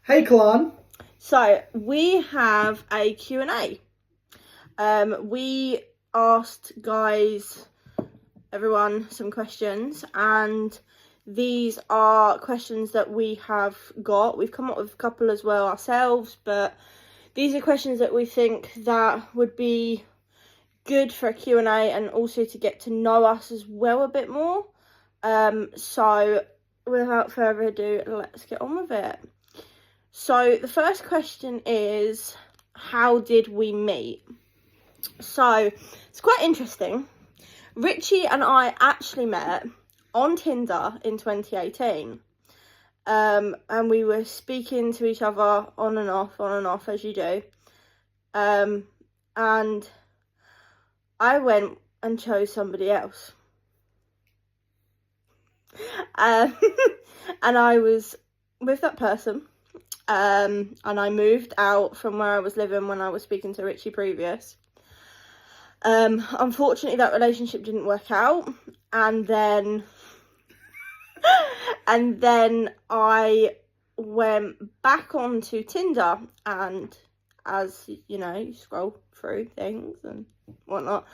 Hey, Clan. So we have a Q&A. We asked everyone some questions, and these are questions that we have got. We've come up with a couple as well ourselves, but these are questions that we think that would be good for a Q&A and also to get to know us as well a bit more. So without further ado, let's get on with it. So the first question is, how did we meet? So it's quite interesting. Richie and I actually met on Tinder in 2018. And we were speaking to each other on and off, as you do. And I went and chose somebody else. And I was with that person. And I moved out from where I was living when I was speaking to Richie previous. Unfortunately, that relationship didn't work out, and then I went back onto Tinder, and as you know, you scroll through things and whatnot,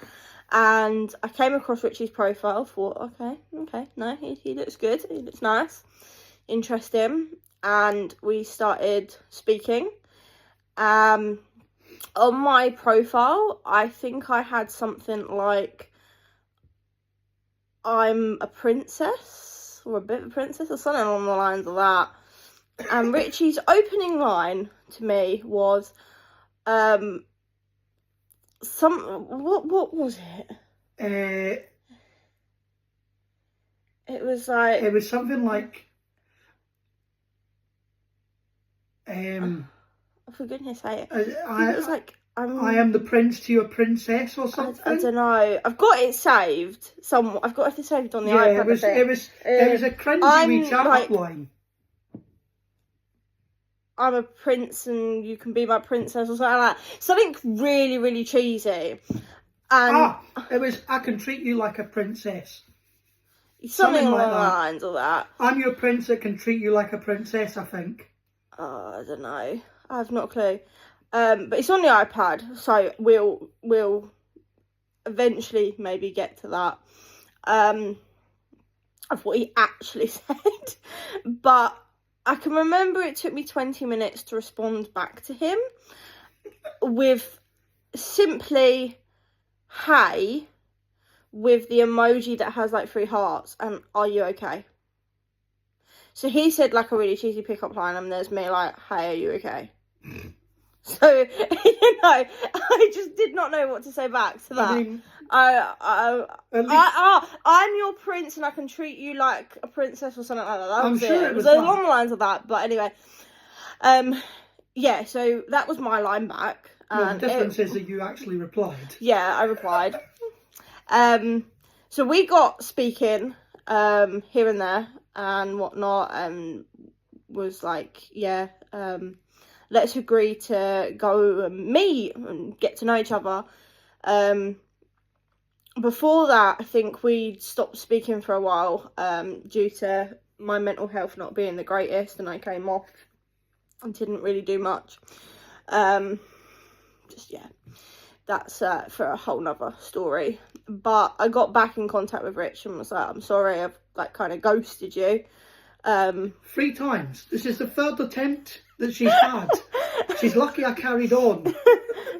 and I came across Richie's profile. Thought, okay, no, he looks good, he looks nice, interesting. And we started speaking. On my profile, I think I had something like, I'm a princess, or a bit of a princess, or something along the lines of that. And Richie's opening line to me was, what was it? It was like... It was something like... for goodness sake. It was like, I am the prince to your princess, or something. I don't know. I've got it saved. I've got it saved on the iPad. It was a cringy wee chat line. I'm a prince and you can be my princess, or something like that. Something really, really cheesy. And it was, I can treat you like a princess. Something along the lines of that. I'm your prince that can treat you like a princess, I think. I don't know. I have not a clue. But it's on the iPad, so we'll eventually maybe get to that. Of what he actually said. But I can remember it took me 20 minutes to respond back to him with simply, hey, with the emoji that has like 3 hearts, and are you okay? So he said like a really cheesy pickup line, and there's me like, hey, are you okay? So, you know, I just did not know what to say back to that. I mean, I'm your prince and I can treat you like a princess, or something like that. That was it. It was along the lines of that. But anyway, yeah, so that was my line back. The difference is that you actually replied. Yeah, I replied. So we got speaking here and there and whatnot, and was like, yeah, let's agree to go and meet and get to know each other. Before that, I think we stopped speaking for a while due to my mental health not being the greatest, and I came off and didn't really do much. Just, yeah, that's for a whole nother story. But I got back in contact with Rich and was like, I'm sorry, I've like kind of ghosted you. 3 times. This is the 3rd attempt that she's had. She's lucky I carried on.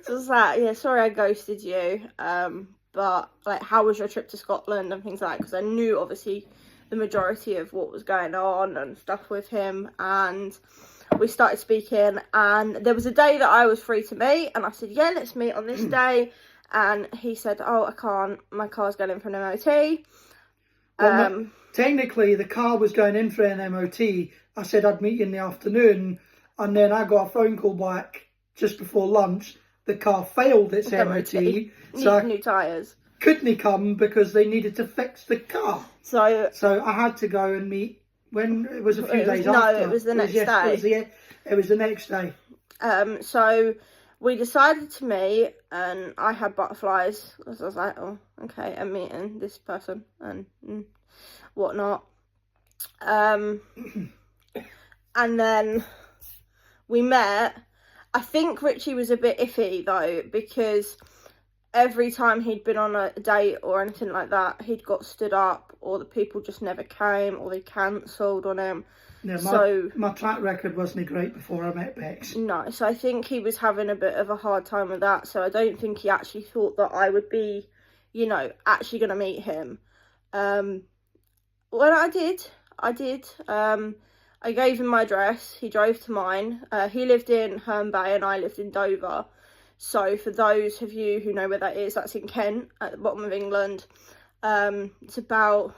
So it's like, yeah, sorry I ghosted you. But like, how was your trip to Scotland and things like that? Because I knew obviously the majority of what was going on and stuff with him. And we started speaking, and there was a day that I was free to meet, and I said, yeah, let's meet on this day. And he said, oh, I can't, my car's going in for an MOT. Well, technically the car was going in for an MOT. I said I'd meet you in the afternoon, and then I got a phone call back just before lunch. The car failed its MOT, so new tyres. Couldn't come because they needed to fix the car. So I had to go and meet. When it was a few days after. No, it was the next day. It was the next day. So we decided to meet, and I had butterflies because I was like, oh, okay, I'm meeting this person and whatnot. And then we met. I think Richie was a bit iffy though, because every time he'd been on a date or anything like that, he'd got stood up, or the people just never came, or they cancelled on him. Yeah, my track record wasn't great before I met Bex. No, so I think he was having a bit of a hard time with that. So I don't think he actually thought that I would be, you know, actually going to meet him. Well, I did. I gave him my address. He drove to mine. He lived in Herne Bay and I lived in Dover. So for those of you who know where that is, that's in Kent, at the bottom of England. It's about...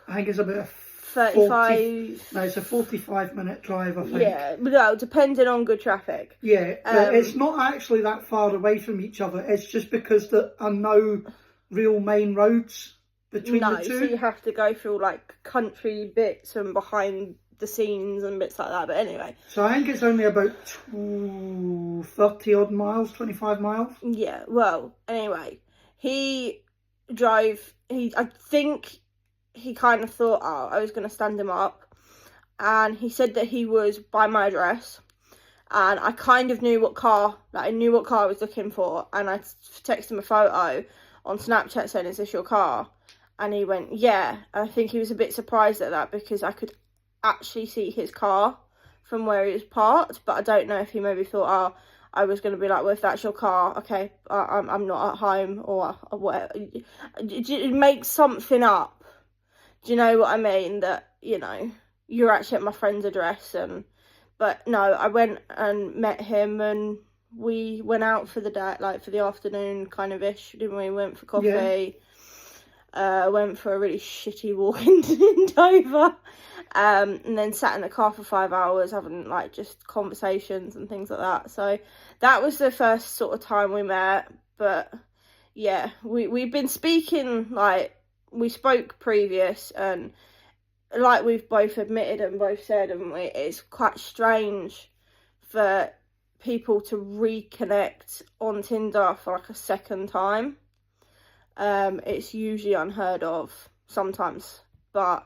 I think it's about 35... No, it's a 45-minute drive, I think. Yeah, no, depending on good traffic. Yeah, it's not actually that far away from each other. It's just because there are no real main roads between the two. So you have to go through, like, country bits and behind the scenes and bits like that. But anyway. So I think it's only about 30-odd miles, 25 miles. Yeah, well, anyway. He drove... I think... he kind of thought, oh, I was going to stand him up. And he said that he was by my address. And I kind of knew what car, like I knew what car I was looking for. And I texted him a photo on Snapchat saying, is this your car? And he went, yeah. And I think he was a bit surprised at that because I could actually see his car from where he was parked. But I don't know if he maybe thought, oh, I was going to be like, well, if that's your car, okay, I'm not at home or whatever. It makes something up. Do you know what I mean? That, you know, you're actually at my friend's address. But no, I went and met him and we went out for the day, like for the afternoon kind of ish, didn't we? Went for coffee. Yeah. Went for a really shitty walk in Dover. And then sat in the car for 5 hours having like just conversations and things like that. So that was the first sort of time we met. But yeah, we've been speaking, like, we spoke previous, and like we've both admitted and both said, haven't we, it's quite strange for people to reconnect on Tinder for like a second time. It's usually unheard of sometimes, but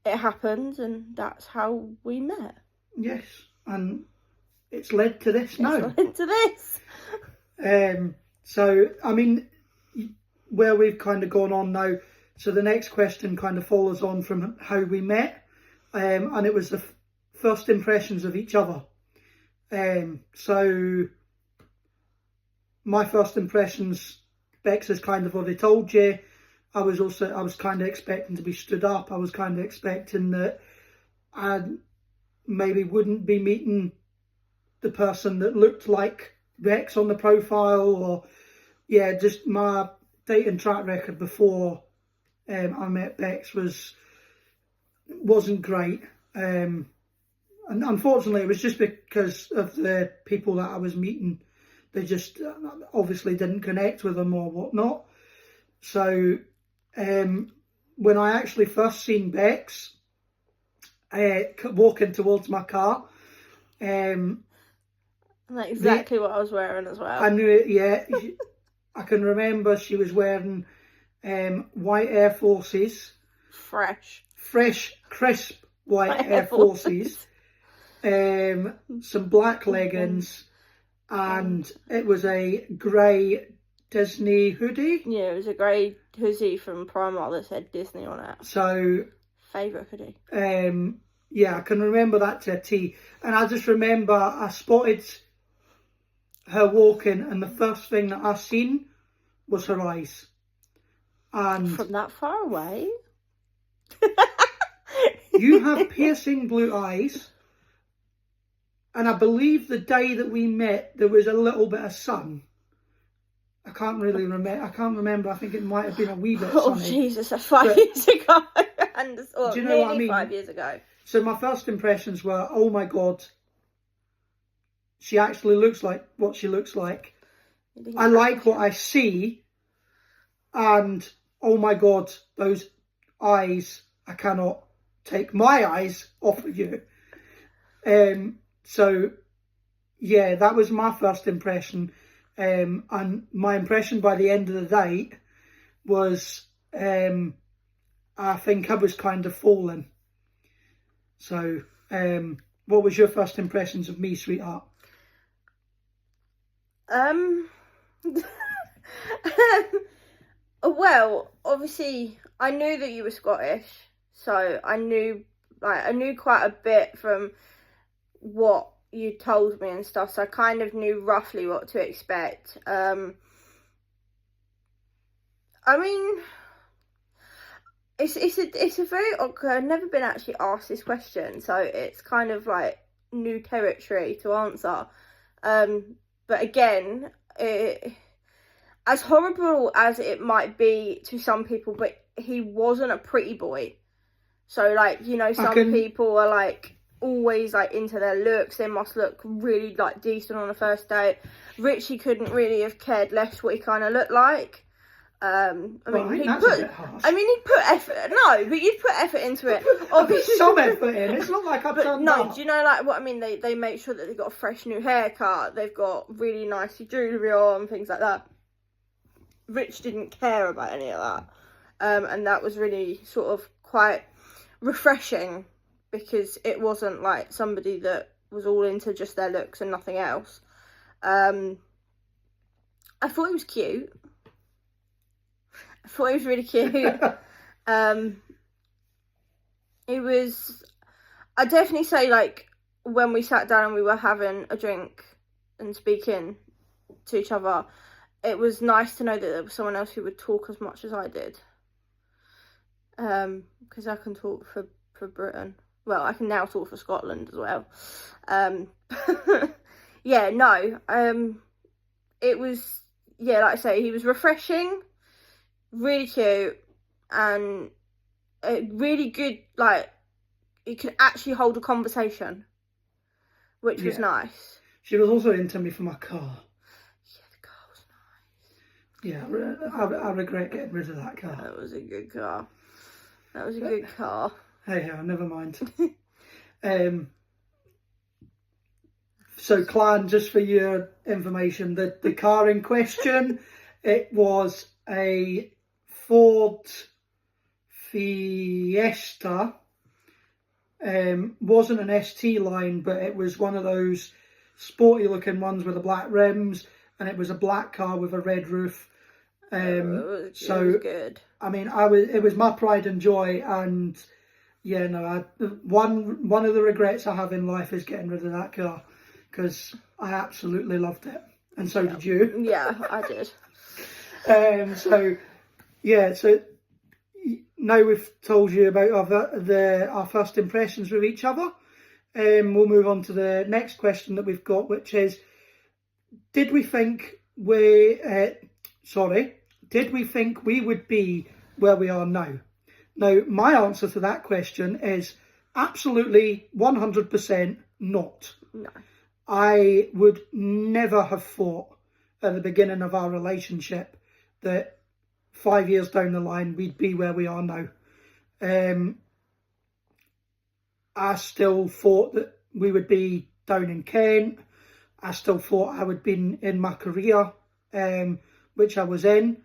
it happened and that's how we met. Yes, and it's led to this now. It's led to this. So, I mean, where we've kind of gone on now, so the next question kind of follows on from how we met, and it was the first impressions of each other. So my first impressions, Bex has kind of already told you. I was kind of expecting to be stood up. I was kind of expecting that I maybe wouldn't be meeting the person that looked like Bex on the profile, or yeah, just my dating track record before I met Bex wasn't great, and unfortunately it was just because of the people that I was meeting. They just obviously didn't connect with them or whatnot. So when I actually first seen Bex walking towards my car, that's exactly what I was wearing as well. I knew it. Yeah, I can remember she was wearing white Air Forces, fresh, crisp white Air Forces, some black leggings, and it was a grey Disney hoodie. Yeah, it was a grey hoodie from Primark that said Disney on it. So, favourite hoodie. Yeah, I can remember that to a T. And I just remember I spotted her walking, and the first thing that I seen was her eyes. And from that far away? You have piercing blue eyes. And I believe the day that we met, there was a little bit of sun. I can't remember. I think it might have been a wee bit sunny. Oh, Jesus, that's 5 years ago. And do you know what I mean? 5 years ago. So my first impressions were, oh my God, she actually looks like what she looks like. I like what I see. And, oh my God, those eyes, I cannot take my eyes off of you. So, yeah, that was my first impression. And my impression by the end of the date was, I think I was kind of falling. So, what was your first impressions of me, sweetheart? Well, obviously, I knew that you were Scottish, so I knew quite a bit from what you told me and stuff, so I kind of knew roughly what to expect. I mean, it's a very awkward. I've never been actually asked this question, so it's kind of like new territory to answer. But again, as horrible as it might be to some people, but he wasn't a pretty boy. So, like, you know, some people are, like, always, like, into their looks. They must look really, like, decent on a first date. Richie couldn't really have cared less what he kind of looked like. I mean, he'd put effort. No, but you'd put effort into it. Obviously, some effort in. It's not like I've done that. No, do you know, like, what I mean? They make sure that they've got a fresh new haircut. They've got really nice jewellery on, things like that. Rich didn't care about any of that. And that was really sort of quite refreshing, because it wasn't like somebody that was all into just their looks and nothing else. I thought he was cute. I thought he was really cute. I'd definitely say, like, when we sat down and we were having a drink and speaking to each other, it was nice to know that there was someone else who would talk as much as I did. Because I can talk for Britain. Well, I can now talk for Scotland as well. Yeah, no. It was, yeah, like I say, he was refreshing, really cute, and really good, like, he could actually hold a conversation, which was nice. She was also into me for my car. Yeah, the car was nice. Yeah, I regret getting rid of that car. That was a good car. That was a good car. Hey, never mind. So, Clan, just for your information, the car in question, it was a Ford Fiesta. Wasn't an ST line, but it was one of those sporty looking ones with the black rims, and it was a black car with a red roof. It was good. I mean, it was my pride and joy, and yeah, no, one of the regrets I have in life is getting rid of that car, because I absolutely loved it, and so did you. Yeah, I did. So now we've told you about our first impressions with each other. We'll move on to the next question that we've got, which is, did we think we would be where we are now? Now, my answer to that question is absolutely 100% not. No. I would never have thought at the beginning of our relationship that 5 years down the line we'd be where we are now. I still thought that we would be down in Kent. I still thought I would be in my career, which I was in.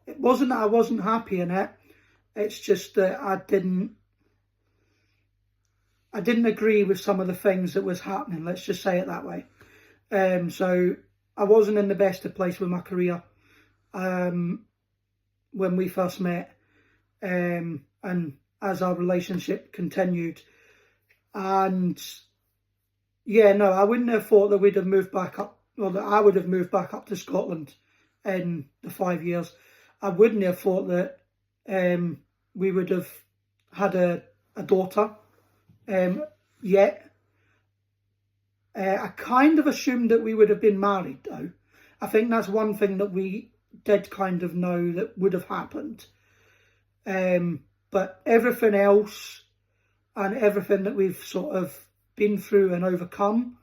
It wasn't that I wasn't happy in it. It's just that I didn't agree with some of the things that was happening. Let's just say it that way. So I wasn't in the best of place with my career when we first met, and as our relationship continued. And yeah, no, I wouldn't have thought that we'd have moved back up, or that I would have moved back up to Scotland in the 5 years. I wouldn't have thought that we would have had a daughter yet. I kind of assumed that we would have been married, though. I think that's one thing that we did kind of know that would have happened. But everything else and everything that we've sort of been through and overcome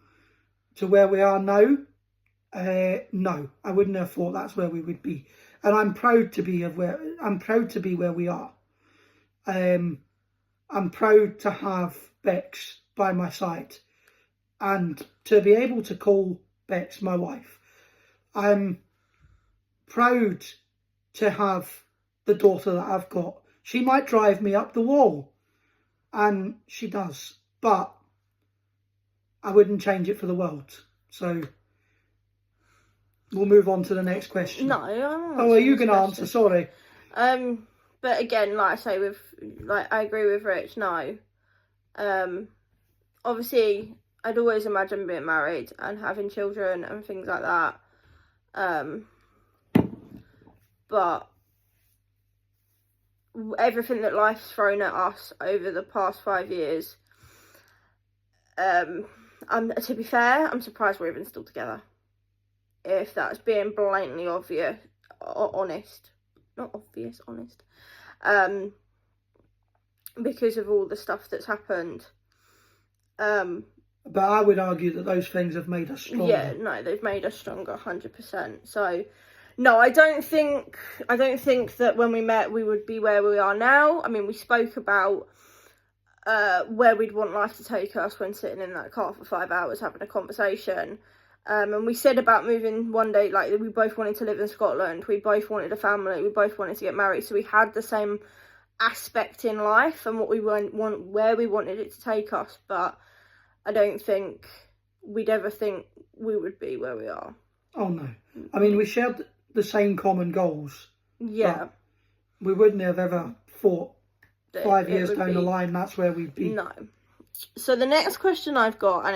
to where we are now, no, I wouldn't have thought that's where we would be. And I'm proud to be where we are. I'm proud to have Bex by my side and to be able to call Bex my wife. I'm proud to have the daughter that I've got. She might drive me up the wall, and she does. But I wouldn't change it for the world. So we'll move on to the next question. No, I'm are you going to answer? Sorry. But again, like I say, I agree with Rich. No. Obviously, I'd always imagine being married and having children and things like that. But everything that life's thrown at us over the past 5 years, to be fair, I'm surprised we're even still together. If that's being blatantly obvious, honest. Not obvious, honest. Because of all the stuff that's happened. But I would argue that those things have made us stronger. Yeah, no, they've made us stronger, 100%. So, no, I don't think that when we met we would be where we are now. I mean, we spoke about where we'd want life to take us when sitting in that car for 5 hours having a conversation. And we said about moving one day, like, we both wanted to live in Scotland. We both wanted a family. We both wanted to get married. So we had the same aspect in life and what we where we wanted it to take us. But I don't think we'd ever think we would be where we are. Oh, no. I mean, we shared the same common goals. Yeah. We wouldn't have ever thought 5 years down the line that's where we'd be. No. So the next question I've got, and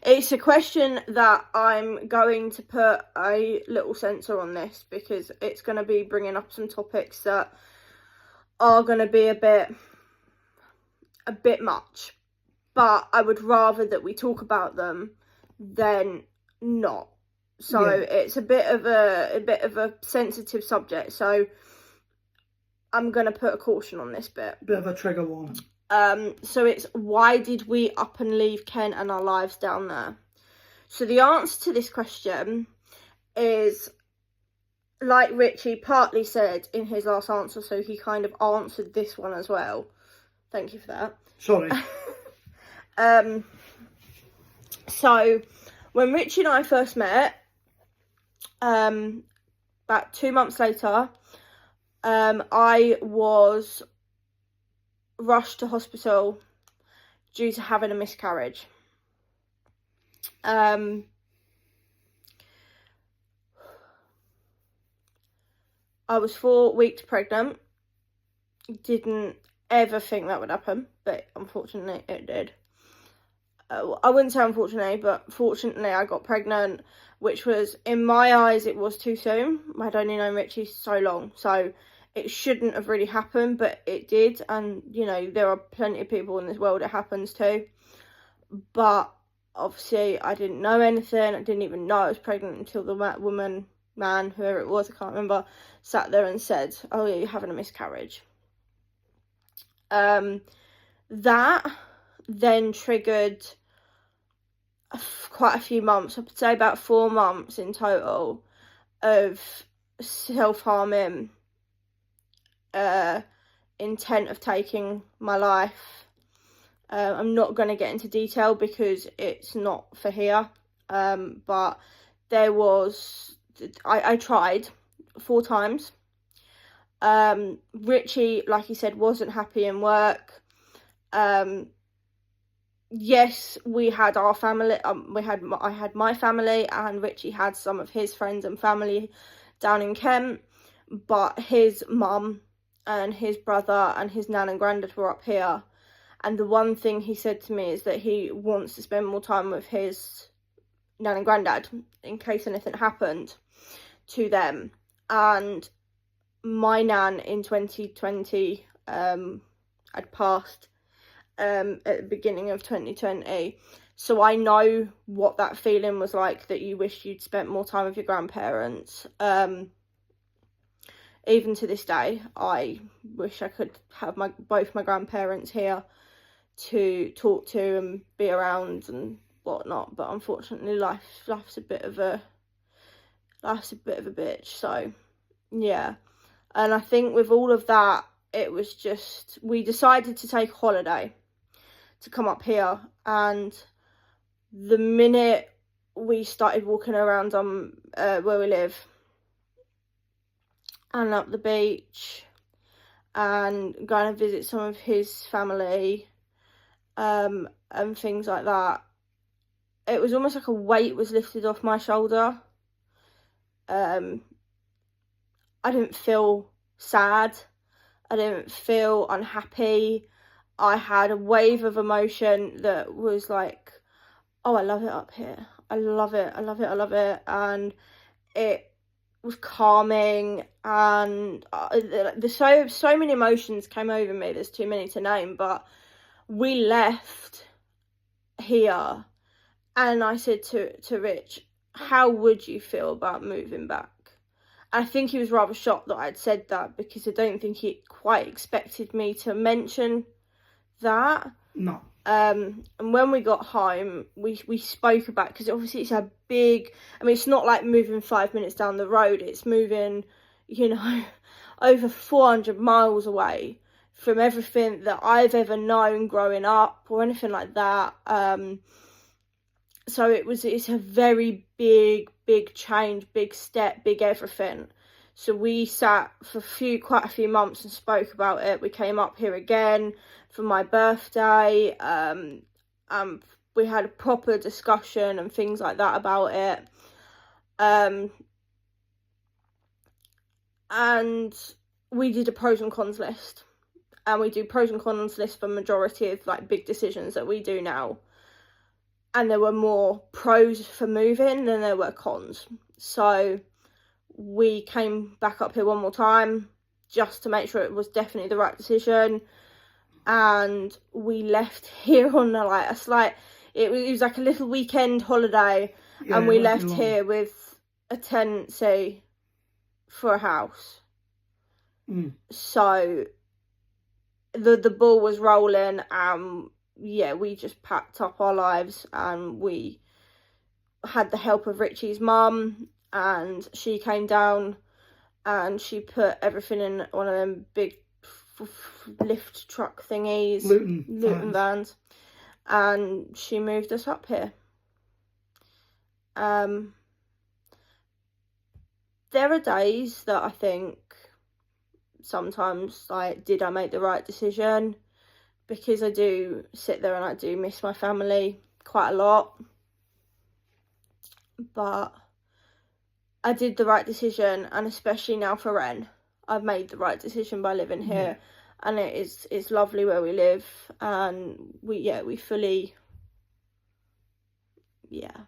it's a question that I'm going to put a little censor on this because it's going to be bringing up some topics that are going to be a bit much. But I would rather that we talk about them than not. So it's a bit of a sensitive subject. So I'm going to put a caution on this bit. Bit of a trigger warning. So it's, why did we up and leave Kent and our lives down there? So the answer to this question is, like Richie partly said in his last answer, so he kind of answered this one as well. Thank you for that. Sorry. So when Richie and I first met, about 2 months later, I was rushed to hospital due to having a miscarriage. I was 4 weeks pregnant. Didn't ever think that would happen, but unfortunately it did. I wouldn't say unfortunately, but fortunately I got pregnant, which was, in my eyes, it was too soon. I'd only known Richie so long, so it shouldn't have really happened, but it did. And, you know, there are plenty of people in this world it happens to. But obviously I didn't know anything. I didn't even know I was pregnant until the man, whoever it was, I can't remember, sat there and said, oh yeah, you're having a miscarriage. That then triggered quite a few months, I would say about 4 months in total, of self-harming, intent of taking my life. I'm not going to get into detail because it's not for here, but there was, I tried 4 times. Richie, like he said, wasn't happy in work. Yes, we had our family. I had my family, and Richie had some of his friends and family down in Kent. But his mum and his brother and his nan and granddad were up here. And the one thing he said to me is that he wants to spend more time with his nan and granddad in case anything happened to them. And my nan in 2020 had passed at the beginning of 2020, so I know what that feeling was like, that you wish you'd spent more time with your grandparents. Even to this day, I wish I could have both my grandparents here to talk to and be around and whatnot, but unfortunately life's a bit of a bitch. So yeah, and I think with all of that, it was just, we decided to take a holiday to come up here, and the minute we started walking around where we live and up the beach and going to visit some of his family, and things like that, it was almost like a weight was lifted off my shoulder. I didn't feel sad. I didn't feel unhappy. I had a wave of emotion that was like, oh, I love it up here. I love it. I love it. I love it. And it was calming, and there's so many emotions came over me. There's too many to name, but we left here, and I said to Rich, how would you feel about moving back? I think he was rather shocked that I'd said that, because I don't think he quite expected me to mention that. No. And when we got home, we spoke about, because obviously it's a big, I mean, it's not like moving 5 minutes down the road. It's moving, you know, over 400 miles away from everything that I've ever known growing up or anything like that. So it's a very big change, big step, big everything. So we sat for quite a few months and spoke about it. We came up here again for my birthday. We had a proper discussion and things like that about it. And we did a pros and cons list. And we do pros and cons list for majority of like big decisions that we do now. And there were more pros for moving than there were cons. So we came back up here one more time just to make sure it was definitely the right decision. And we left here on like a slight, it was like a little weekend holiday. Yeah, and we left here with a tenancy for a house. So the ball was rolling, and yeah, we just packed up our lives, and we had the help of Richie's mum, and she came down and she put everything in one of them big lift truck thingies, Luton vans, and she moved us up here. There are days that I think sometimes, like, did I make the right decision? Because I do sit there and I do miss my family quite a lot. But I did the right decision, and especially now for Ren, I've made the right decision by living here. And it's lovely where we live, and we fully, yeah,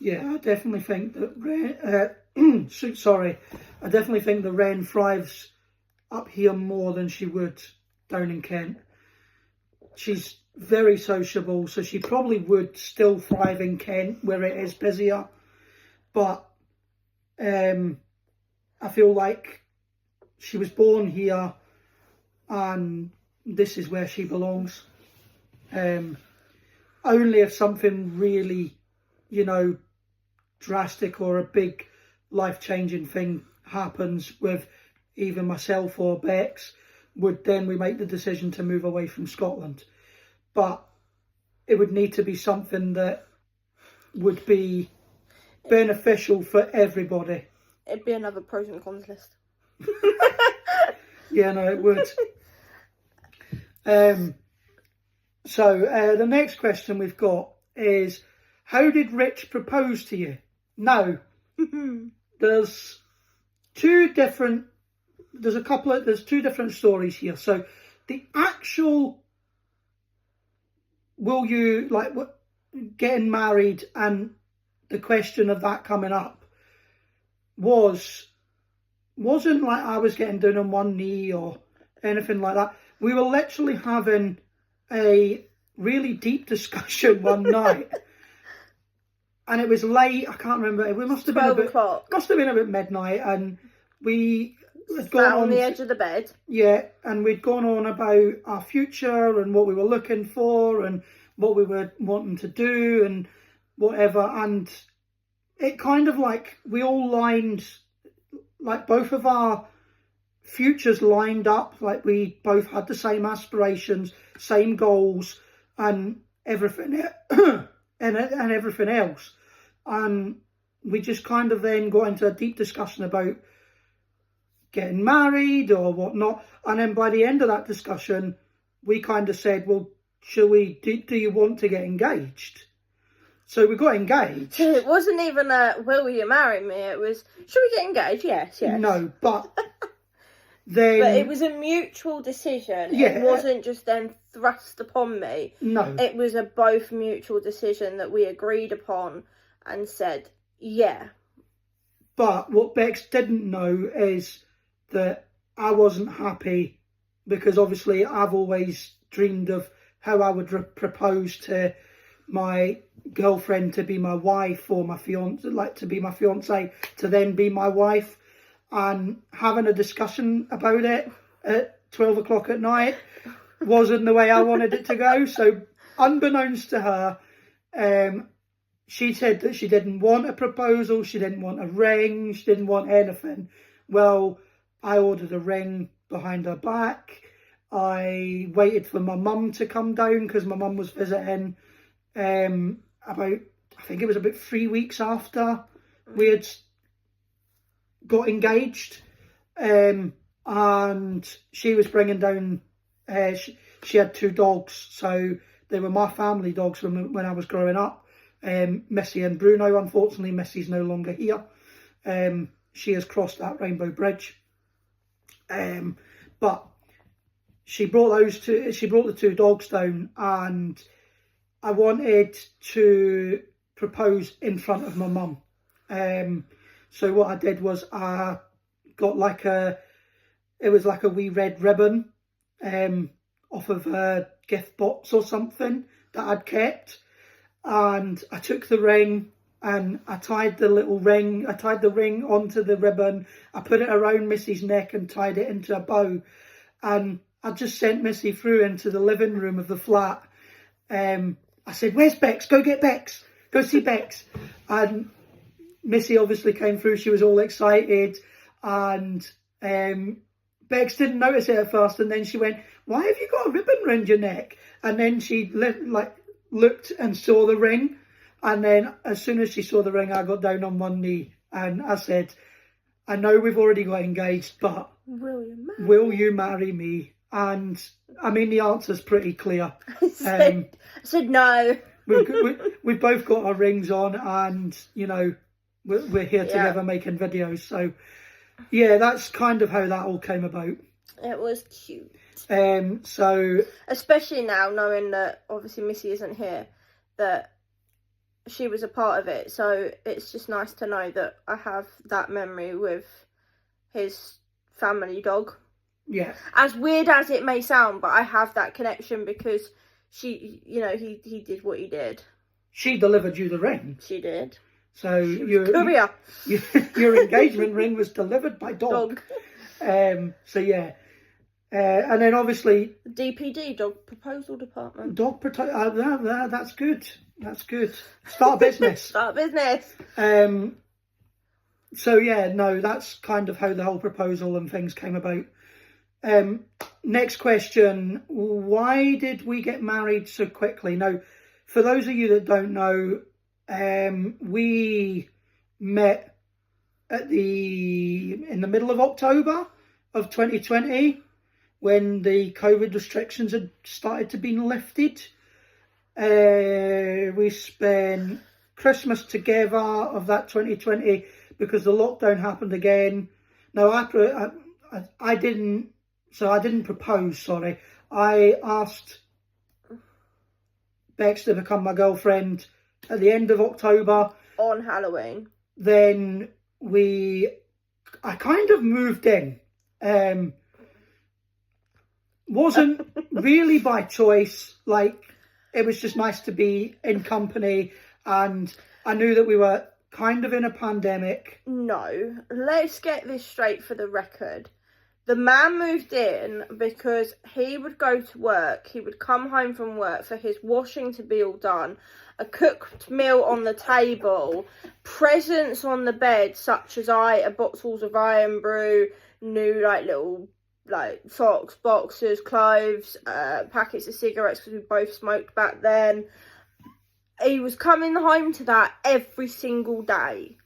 I definitely think that Ren, I definitely think that Ren thrives up here more than she would down in Kent. She's very sociable, so she probably would still thrive in Kent where it is busier. But I feel like she was born here, and this is where she belongs. Only if something really, drastic or a big life-changing thing happens with either myself or Bex, would then we make the decision to move away from Scotland. But it would need to be something that would be beneficial for everybody. It'd be another pros and cons list. Yeah, no, it would. So the next question we've got is, how did Ritch propose to you? Now, there's two different stories here. So the actual, will you, like, getting married and the question of that coming up wasn't like I was getting down on one knee or anything like that. We were literally having a really deep discussion one night, and it was late. I can't remember. It must have been about midnight, and we had gone on the edge of the bed. Yeah, and we'd gone on about our future and what we were looking for and what we were wanting to do and whatever. And it kind of like we all lined, like both of our futures lined up, like we both had the same aspirations, same goals, and everything, and everything else. And we just kind of then got into a deep discussion about getting married or whatnot. And then by the end of that discussion, we kind of said, well, do you want to get engaged? So we got engaged. So it wasn't even a, will you marry me? It was, should we get engaged? Yes. No, but then... But it was a mutual decision. Yeah. It wasn't just then thrust upon me. No. It was a both mutual decision that we agreed upon and said, yeah. But what Bex didn't know is that I wasn't happy, because obviously I've always dreamed of how I would propose to my girlfriend to be my wife, or my fiance, like to be my fiance, to then be my wife, and having a discussion about it at 12 o'clock at night wasn't the way I wanted it to go. So unbeknownst to her, she said that she didn't want a proposal, she didn't want a ring, she didn't want anything. Well, I ordered a ring behind her back. I waited for my mum to come down, because my mum was visiting about, I think it was about 3 weeks after we had got engaged. And she was bringing down, she had 2 dogs, so they were my family dogs when I was growing up. Missy and Bruno. Unfortunately, Missy's no longer here. She has crossed that rainbow bridge. But she brought the 2 dogs down, and I wanted to propose in front of my mum. So what I did was I got it was like a wee red ribbon off of a gift box or something that I'd kept. And I took the ring and I tied the ring onto the ribbon. I put it around Missy's neck and tied it into a bow. And I just sent Missy through into the living room of the flat. I said, "Where's Bex? Go get Bex. Go see Bex." And Missy obviously came through. She was all excited. And Bex didn't notice it at first. And then she went, "Why have you got a ribbon around your neck?" And then she looked and saw the ring. And then as soon as she saw the ring, I got down on one knee and I said, "I know we've already got engaged, but will you marry me?" And I mean, the answer's pretty clear. I said no. We've both got our rings on, and you know, we're here together making videos. So yeah, that's kind of how that all came about. It was cute. So especially now, knowing that obviously Missy isn't here, that she was a part of it. So it's just nice to know that I have that memory with his family dog. Yeah. As weird as it may sound, but I have that connection because he did what he did. She delivered you the ring. She did. So your engagement ring was delivered by dog. So yeah. And then obviously DPD, dog proposal department. That's good. That's good. Start a business. Start a business. So yeah, no, that's kind of how the whole proposal and things came about. Next question: why did we get married so quickly? Now, for those of you that don't know, we met in the middle of October of 2020. When the COVID restrictions had started to be lifted. We spent Christmas together of that 2020 because the lockdown happened again. No, I didn't propose, sorry. I asked Bex to become my girlfriend at the end of October. On Halloween. Then I kind of moved in. Wasn't really by choice. Like, it was just nice to be in company, and I knew that we were kind of in a pandemic. No, let's get this straight for the record. The man moved in because he would go to work, he would come home from work for his washing to be all done, a cooked meal on the table, presents on the bed such as bottles of Iron Brew, new little socks, boxers, clothes, packets of cigarettes because we both smoked back then. He was coming home to that every single day.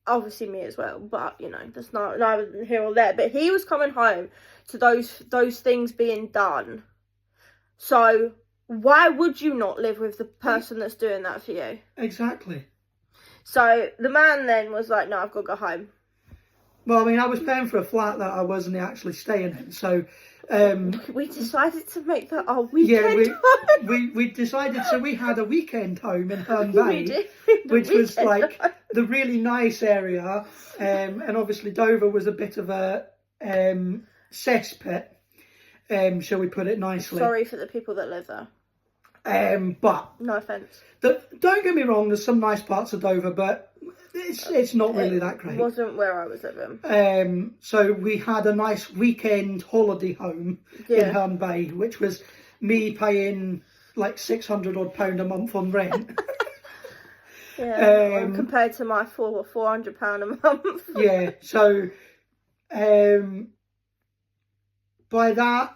Obviously me as well, but that's neither here or there. But he was coming home to those things being done. So why would you not live with the person that's doing that for you? Exactly. So the man then was like, no, I've got to go home. Well, I mean, I was paying for a flat that I wasn't actually staying in, so... we decided to make that our weekend home. We decided, so we had a weekend home in Herne Bay, which was like the really nice area, and obviously Dover was a bit of a cesspit, shall we put it nicely. Sorry for the people that live there. But no offence. Don't get me wrong, there's some nice parts of Dover, but it's not really that great. It wasn't where I was living. So we had a nice weekend holiday home in Herne Bay, which was me paying like £600 odd a month on rent. Compared to my £400 a month. Yeah, so by that,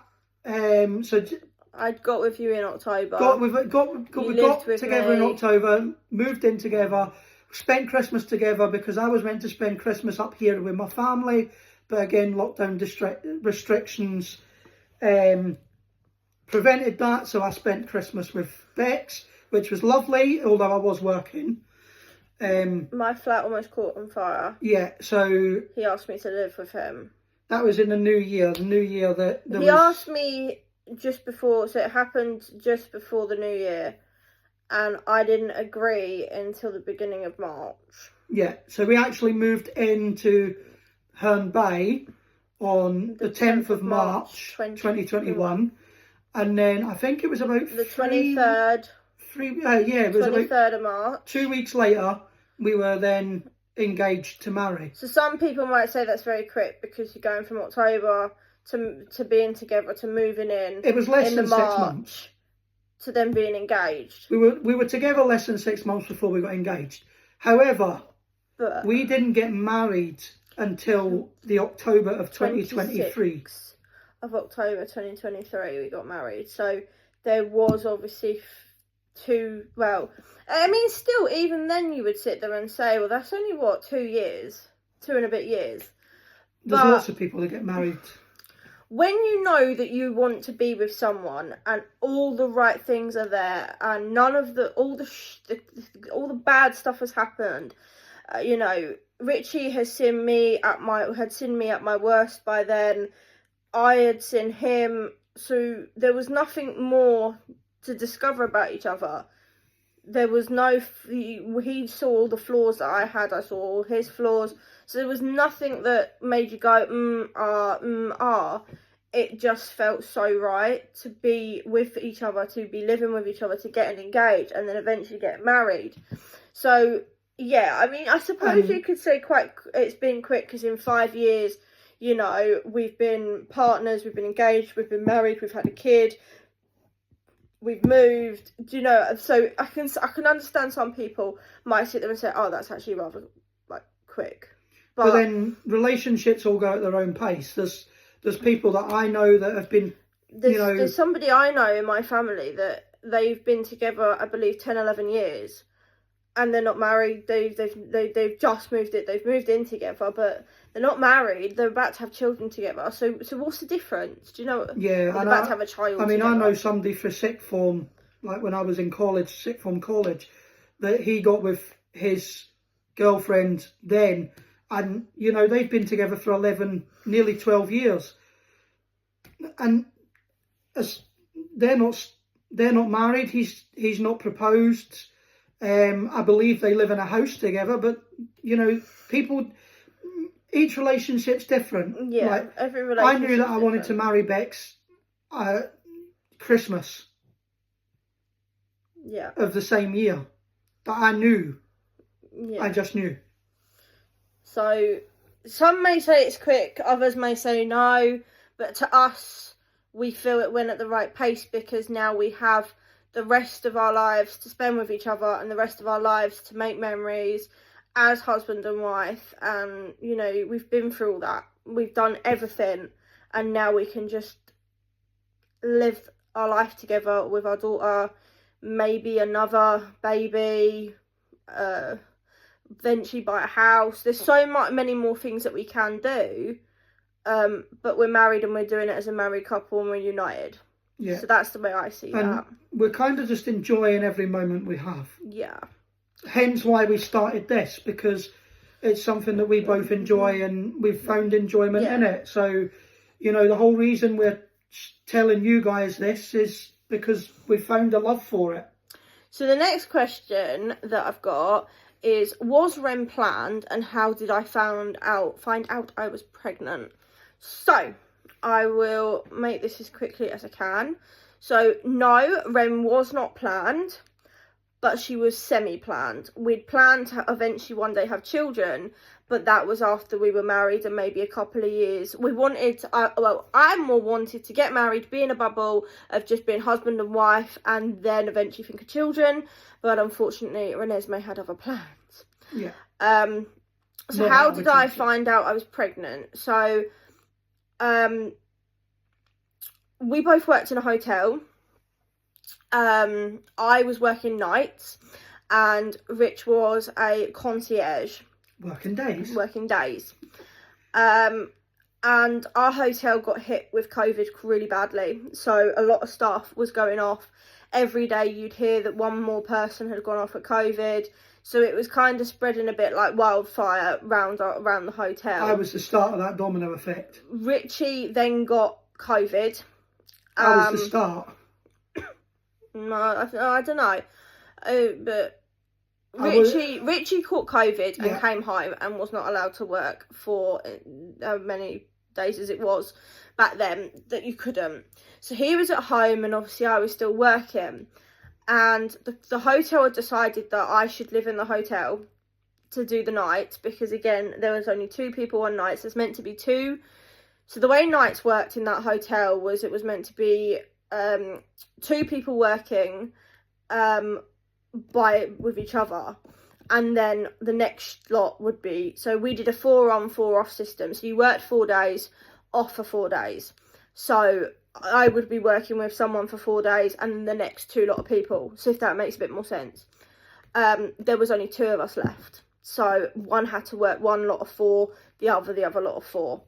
so I got with you in October. We got together in October, moved in together, spent Christmas together because I was meant to spend Christmas up here with my family, but again, lockdown restrictions prevented that, so I spent Christmas with Bex, which was lovely, although I was working. My flat almost caught on fire. Yeah, so... He asked me to live with him. That was in the new year that... He asked me just before, so it happened just before the new year, and I didn't agree until the beginning of March. Yeah, so we actually moved into Herne Bay on the 10th of March 2021, and then I think it was about the 23rd. It was 23rd of March. 2 weeks later, we were then engaged to marry. So some people might say that's very quick because you're going from October to being together to moving in. It was less than 6 months to them being engaged. We were together less than 6 months before we got engaged. However, we didn't get married until the October of 2023. Of October 2023 we got married. So there was obviously still, even then you would sit there and say, well, that's only 2 years, 2 and a bit years. There's lots of people that get married. When you know that you want to be with someone and all the right things are there and none of all the bad stuff has happened, Richie had seen me at my worst by then. I had seen him, so there was nothing more to discover about each other. There was he saw all the flaws that I had, I saw all his flaws, so there was nothing that made you go, It just felt so right to be with each other, to be living with each other, to getting engaged, and then eventually get married. So, yeah, I mean, I suppose you could say it's been quick, because in 5 years, we've been partners, we've been engaged, we've been married, we've had a kid, we've moved, so I can understand some people might sit there and say, oh, that's actually rather quick. But then relationships all go at their own pace. There's people that I know that have been, There's somebody I know in my family that they've been together, I believe, 10, 11 years, and they're not married. They've just moved it. They've moved in together, but they're not married. They're about to have children together. So what's the difference? Do you know? Yeah, they're about to have a child. I mean, together. I know somebody for sixth form, like when I was in college, sixth form college, that he got with his girlfriend then. And, they've been together for 11, nearly 12 years. And they're not married. He's not proposed. I believe they live in a house together. But, people, each relationship's different. Yeah, every relationship. I knew that I wanted to marry Bex Christmas. Yeah. Of the same year. But I knew. Yeah. I just knew. So, some may say it's quick, others may say no, but to us, we feel it went at the right pace because now we have the rest of our lives to spend with each other and the rest of our lives to make memories as husband and wife. And, we've been through all that. We've done everything, and now we can just live our life together with our daughter, maybe another baby, eventually buy a house. There's so many more things that we can do, but we're married and we're doing it as a married couple and we're united. Yeah. So that's the way I see And that. we're kind of just enjoying every moment we have. Yeah. Hence why we started this, because it's something that we both enjoy and we've found enjoyment in it. So, you know, the whole reason we're telling you guys this is because we found a love for it. So the next question that I've got is, was Rem planned and how did I find out I was pregnant? So I will make this as quickly as I can. So no, Rem was not planned, but she was semi-planned. We'd planned to eventually one day have children, but that was after we were married and maybe a couple of years. We wanted, I more wanted to get married, be in a bubble of just being husband and wife, and then eventually think of children. But unfortunately, Renesmee had other plans. Yeah. So how did I find out I was pregnant? So, we both worked in a hotel. I was working nights and Ritch was a concierge. Working days. And our hotel got hit with COVID really badly. So a lot of staff was going off. Every day you'd hear that one more person had gone off with COVID. So it was kind of spreading a bit like wildfire around the hotel. I was the start of that domino effect. Richie then got COVID. I was the start. No, I don't know. But Richie caught COVID and came home and was not allowed to work for many days as it was back then that you couldn't. So he was at home and obviously I was still working. And the hotel had decided that I should live in the hotel to do the night because, again, there was only 2 people on nights. There's meant to be 2. So the way nights worked in that hotel was it was meant to be 2 people working with each other, and then the next lot would be, so we did a 4 on 4 off system, so you worked 4 days, off for 4 days. So I would be working with someone for 4 days and the next 2 lot of people, so if that makes a bit more sense. There was only 2 of us left, so one had to work 1 lot of 4, the other lot of 4.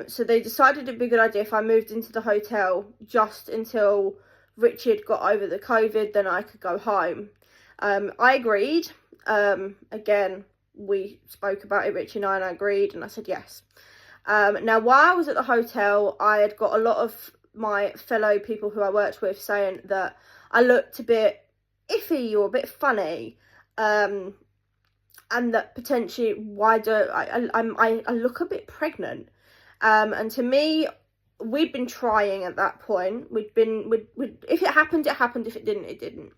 So they decided it'd be a good idea if I moved into the hotel just until Richard got over the COVID, then I could go home. I agreed. Again, we spoke about it, Richie and I agreed, and I said yes. Now, while I was at the hotel, I had got a lot of my fellow people who I worked with saying that I looked a bit iffy or a bit funny, and that potentially I look a bit pregnant. And to me, we'd been trying at that point. If it happened, it happened. If it didn't, it didn't.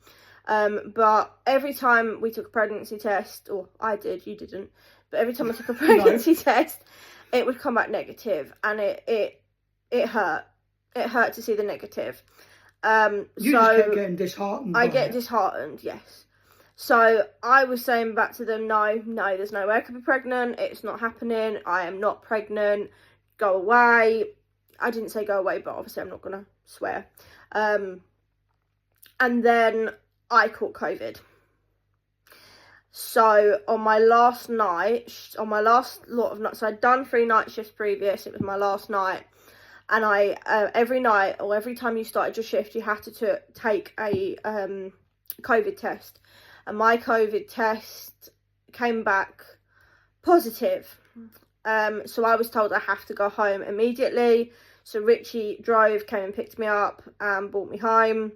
But every time we took a pregnancy test, or I did, you didn't, but every time I took a pregnancy test, it would come back negative, and it hurt. It hurt to see the negative. You just kept getting disheartened. I get disheartened, yes. So I was saying back to them, no, there's no way I could be pregnant. It's not happening. I am not pregnant. Go away. I didn't say go away, but obviously I'm not going to swear. And then I caught COVID. So on my last night, on my last lot of nights, so I'd done 3 night shifts previous. It was my last night. And I, every night or every time you started your shift, you had to take a COVID test. And my COVID test came back positive. So I was told I have to go home immediately. So Richie drove, came and picked me up and brought me home.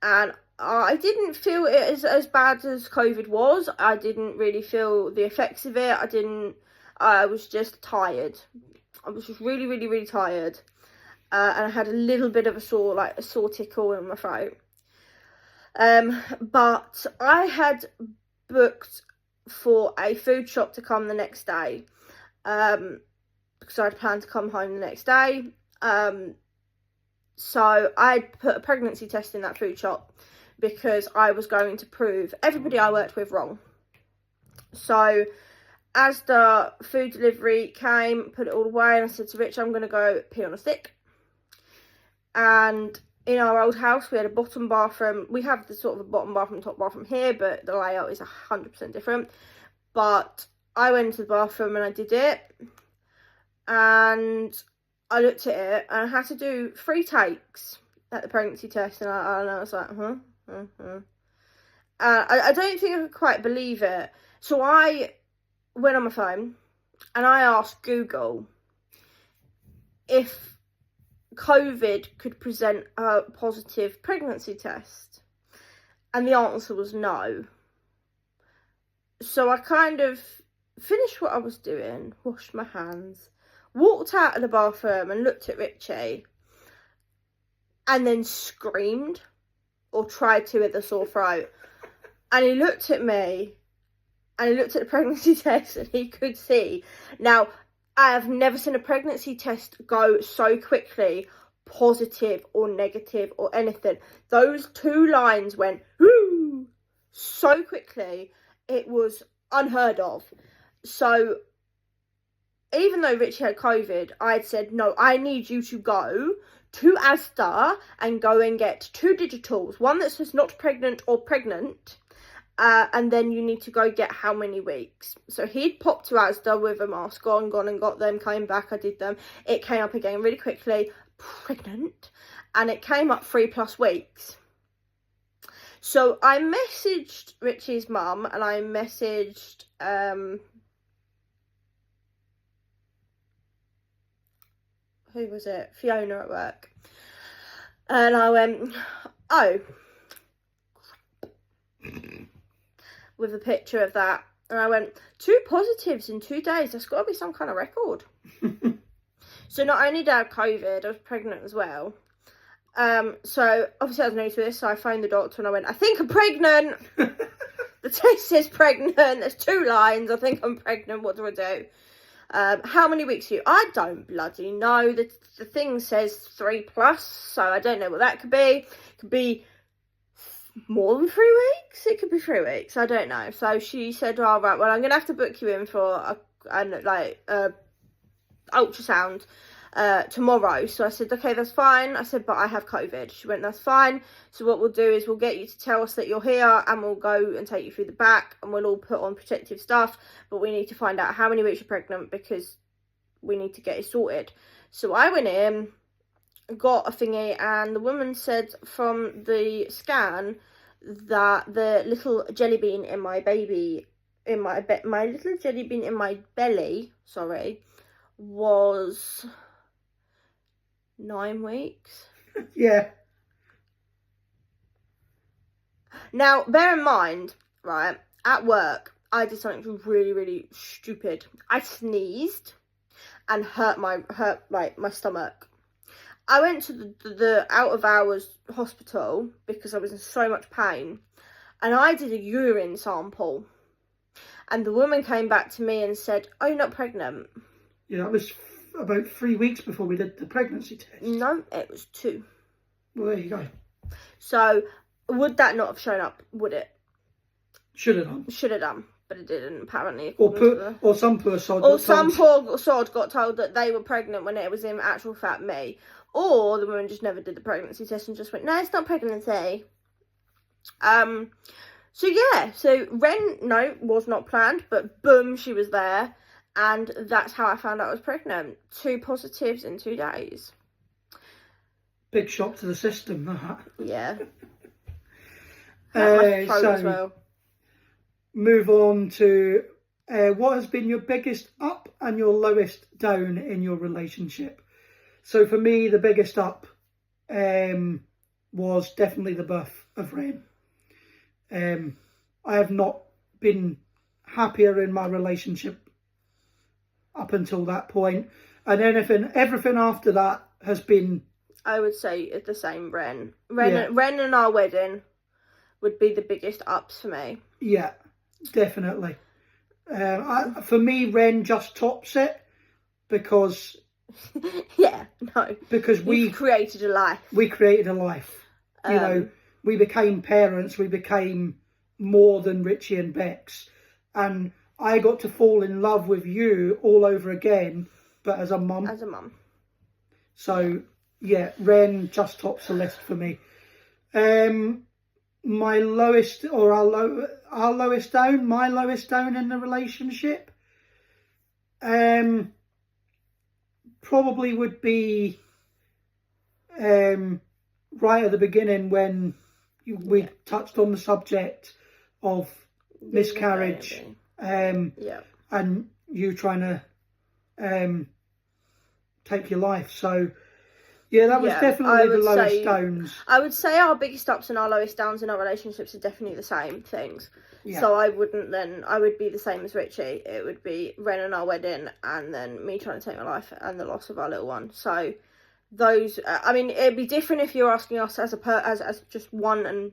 And I didn't feel it as bad as COVID was. I didn't really feel the effects of it. I was just tired. I was just really, really, really tired. And I had a little bit of a sore tickle in my throat. But I had booked for a food shop to come the next day. Because I'd planned to come home the next day. So I put a pregnancy test in that food shop because I was going to prove everybody I worked with wrong. So as the food delivery came, put it all away, and I said to Rich, I'm going to go pee on a stick. And in our old house, we had a bottom bathroom. We have the sort of a bottom bathroom, top bathroom here, but the layout is 100% different. But I went into the bathroom and I did it. And I looked at it and I had to do 3 takes at the pregnancy test, and I was like, I don't think I could quite believe it. So I went on my phone and I asked Google if COVID could present a positive pregnancy test, and the answer was no. So I kind of finished what I was doing, washed my hands, walked out of the bathroom and looked at Richie, and then screamed, or tried to, with a sore throat. And he looked at me, and he looked at the pregnancy test, and he could see. Now, I have never seen a pregnancy test go so quickly, positive or negative or anything. Those 2 lines went, whoo, so quickly. It was unheard of. So, even though Richie had COVID, I had said, no, I need you to go to Asda and go and get 2 digitals. One that says not pregnant or pregnant. And then you need to go get how many weeks. So he'd popped to Asda with a mask on, gone and got them, came back, I did them. It came up again really quickly, pregnant. And it came up 3+ weeks. So I messaged Richie's mum, and I messaged who was it? Fiona at work. And I went, oh, with a picture of that. And I went, 2 positives in 2 days. That's got to be some kind of record. So not only did I have COVID, I was pregnant as well. So obviously I was new to this, so I phoned the doctor and I went, I think I'm pregnant. The test says pregnant. There's 2 lines. I think I'm pregnant. What do I do? How many weeks are you? I don't bloody know. The thing says 3+, so I don't know what that could be. It could be more than 3 weeks. It could be 3 weeks. I don't know. So she said, "Oh, right, well, I'm gonna have to book you in for a ultrasound tomorrow." So I said, okay, that's fine. I said, but I have COVID. She went, that's fine. So what we'll do is we'll get you to tell us that you're here, and we'll go and take you through the back, and we'll all put on protective stuff, but we need to find out how many weeks you're pregnant, because we need to get it sorted. So I went in, got a thingy, and the woman said from the scan that the little jelly bean in my my little jelly bean in my belly, was 9 weeks. Yeah. Now, bear in mind, right, at work, I did something really, really stupid. I sneezed and hurt my stomach. I went to the out of hours hospital because I was in so much pain, and I did a urine sample, and the woman came back to me and said, "Oh, you're not pregnant." Yeah, that was about 3 weeks before we did the pregnancy test. No, it was 2. Well, there you go. So, would that not have shown up? Would it? Should have done. Should have done, but it didn't, apparently. Or some poor sod. Or some poor sod got told that they were pregnant when it was in actual fact me. Or the woman just never did the pregnancy test and just went, no, it's not pregnancy. So yeah, so Ren, no, was not planned, but boom, she was there. And that's how I found out I was pregnant. 2 positives in 2 days. Big shock to the system, that. Yeah. So, as well. Move on to what has been your biggest up and your lowest down in your relationship? So for me, the biggest up was definitely the birth of Ren. I have not been happier in my relationship up until that point, and everything after that has been, I would say, it's the same. Ren and our wedding would be the biggest ups for me. Yeah, definitely. For me, Ren just tops it because because we created a life. We created a life. You know, we became parents. We became more than Richie and Bex, and I got to fall in love with you all over again, but as a mum. As a mum. So, yeah, Ren just tops the list for me. My lowest, or our lowest down, my lowest down in the relationship, probably would be right at the beginning when we touched on the subject of miscarriage, and you trying to take your life. So yeah, that was definitely the lowest downs. I would say our biggest ups and our lowest downs in our relationships are definitely the same things. Yeah. So I would be the same as Richie. It would be Ren and our wedding, and then me trying to take my life and the loss of our little one. So those, I mean, it'd be different if you're asking us as just one, and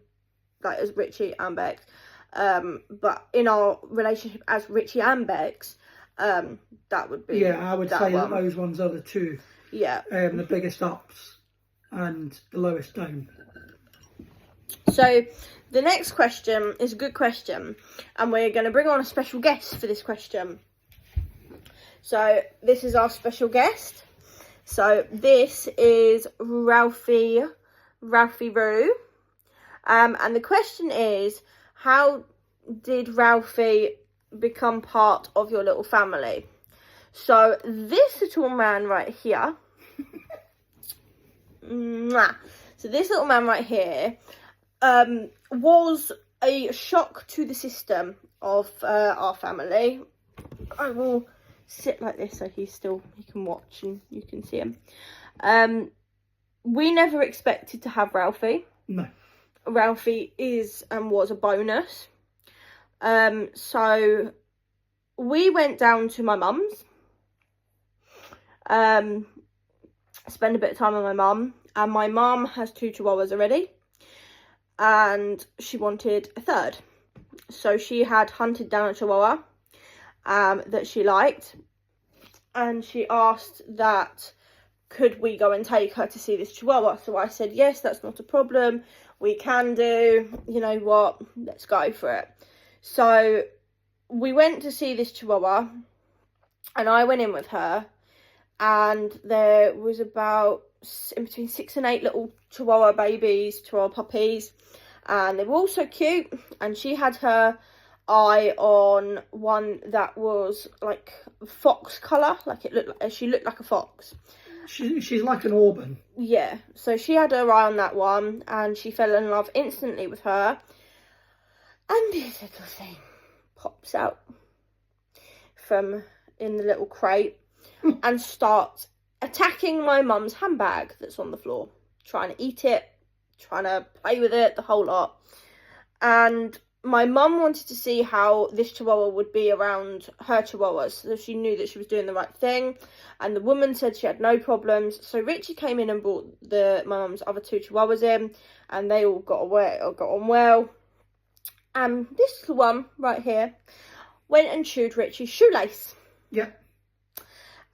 like as Richie and Bex. But in our relationship as Richie and Bex, that would be, I would say that those ones are the two. Yeah. The biggest ups and the lowest down. So the next question is a good question, and we're going to bring on a special guest for this question. So this is our special guest. So this is Ralphie Roo. And the question is, how did Ralphie become part of your little family? So this little man right here, so this little man right here was a shock to the system of our family. I will sit like this so he can watch and you can see him. We never expected to have Ralphie. No. Ralphie is and was a bonus. So we went down to my mum's. Spend a bit of time with my mum, and my mum has 2 chihuahuas already, and she wanted a third. So she had hunted down a chihuahua that she liked, and she asked that could we go and take her to see this chihuahua. So I said yes, that's not a problem, we can do, you know what, let's go for it. So we went to see this chihuahua, and I went in with her, and there was about in between 6 and 8 little chihuahua babies, chihuahua puppies, and they were all so cute. And she had her eye on one that was like fox colour, like she looked like a fox. She's like an Auburn. Yeah, so she had her eye on that one, and she fell in love instantly with her. And this little thing pops out from in the little crate and starts attacking my mum's handbag that's on the floor, trying to eat it, trying to play with it, the whole lot. And my mum wanted to see how this chihuahua would be around her chihuahuas, so she knew that she was doing the right thing. And the woman said she had no problems. So Richie came in and brought my mum's other 2 chihuahuas in, and they all got on well. And this little one right here went and chewed Richie's shoelace. Yeah.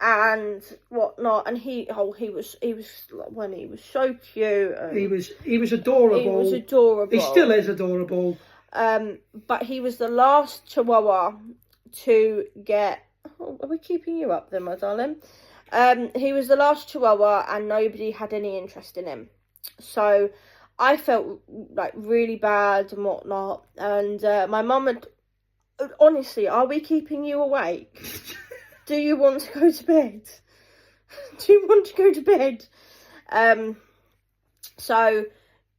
And whatnot, and he was so cute. He was adorable. He was adorable. He still is adorable. But he was the last chihuahua to get. Oh, are we keeping you up there, my darling? He was the last chihuahua, and nobody had any interest in him. So I felt like really bad and whatnot. And my mum had, honestly, are we keeping you awake? Do you want to go to bed? Do you want to go to bed? So,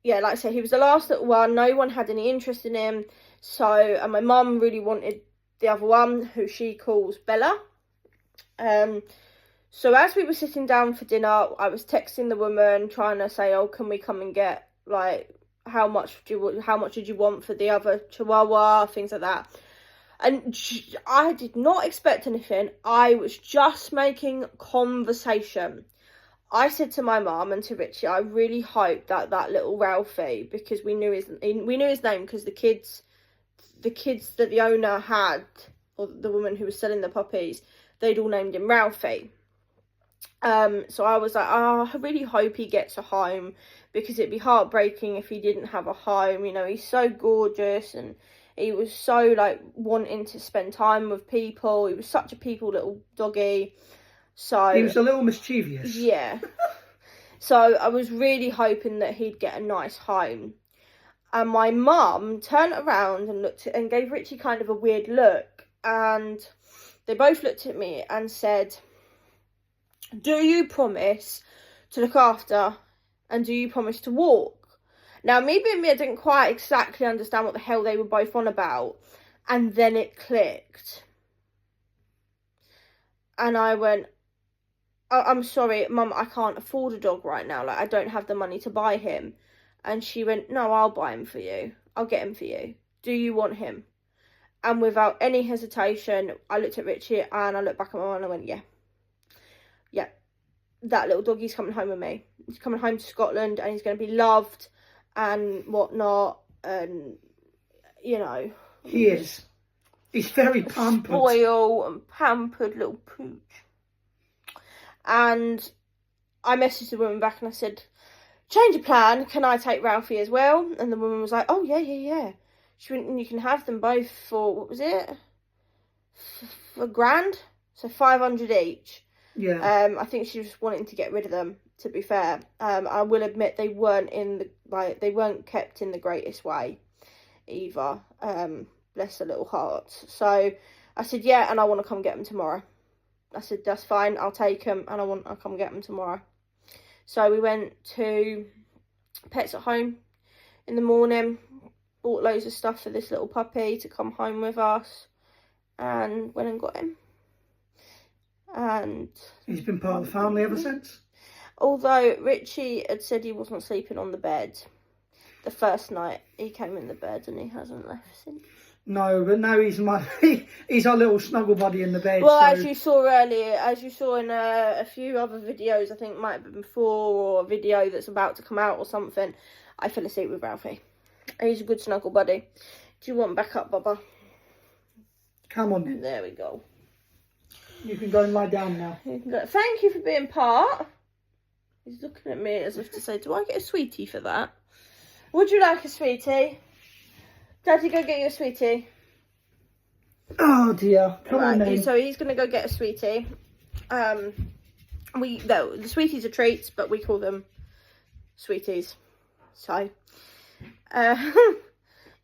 yeah, like I said, he was the last little one. No one had any interest in him. So, and my mum really wanted the other one, who she calls Bella. So as we were sitting down for dinner, I was texting the woman, trying to say, oh, can we come and get, like, how much did you want for the other chihuahua, things like that. And I did not expect anything. I was just making conversation. I said to my mum and to Richie, I really hope that little Ralphie, because we knew his name, because the kids that the owner had, or the woman who was selling the puppies, they'd all named him Ralphie. So I was like, oh, I really hope he gets a home, because it'd be heartbreaking if he didn't have a home. You know, he's so gorgeous, and he was so, like, wanting to spend time with people. He was such a people little doggy. So he was a little mischievous. Yeah. So I was really hoping that he'd get a nice home. And my mum turned around and looked at and gave Richie kind of a weird look. And they both looked at me and said, do you promise to look after And do you promise to walk? Now, me being me, I didn't quite exactly understand what the hell they were both on about. And then it clicked. And I went, I'm sorry, Mum, I can't afford a dog right now. Like, I don't have the money to buy him. And she went, no, I'll buy him for you. I'll get him for you. Do you want him? And without any hesitation, I looked at Richie and I looked back at my mum and I went, yeah. Yeah. That little doggy's coming home with me. He's coming home to Scotland and he's going to be loved and whatnot. And, you know. He is. He's very pampered. Spoiled and pampered little pooch. And I messaged the woman back and I said, change of plan, can I take Ralphie as well? And the woman was like, oh, yeah. She went, and you can have them both for, what was it? For $1,000? So 500 each. Yeah. I think she was wanting to get rid of them, to be fair. I will admit they weren't they weren't kept in the greatest way either. Bless their little hearts. So I said, yeah, and I want to come get them tomorrow. I said, that's fine, I'll take them and I'll come get them tomorrow. So we went to Pets at Home in the morning, bought loads of stuff for this little puppy to come home with us, and went and got him. And he's been part of the family ever since. Although Richie had said he wasn't sleeping on the bed the first night he came in the bed, and he hasn't left since. No, but now he's he's our little snuggle buddy in the bed. Well, so. as you saw earlier, as you saw in a few other videos, I think might have been before, or a video that's about to come out or something, I fell asleep with Ralphie. He's a good snuggle buddy. Do you want back up, Bubba? Come on then. There we go. You can go and lie down now. You can go. Thank you for being part. He's looking at me as if to say, do I get a sweetie for that? Would you like a sweetie? Daddy, go get you a sweetie. Oh dear. Come on then. So he's going to go get a sweetie. The sweeties are treats, but we call them sweeties. So,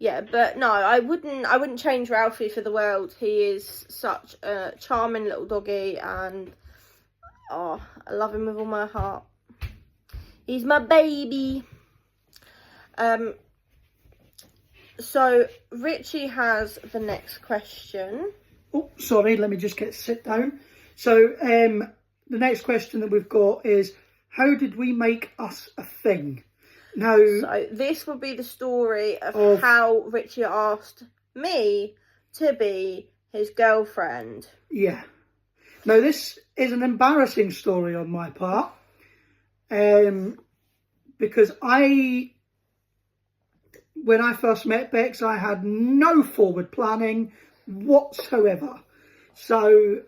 yeah, but no, I wouldn't change Ralphie for the world. He is such a charming little doggy, and I love him with all my heart. He's my baby. So Richie has the next question. Oh, sorry, let me just sit down. So the next question that we've got is, how did we make us a thing? Now, so this will be the story of how Richie asked me to be his girlfriend. Yeah. Now, this is an embarrassing story on my part. Because when I first met Bex, I had no forward planning whatsoever. So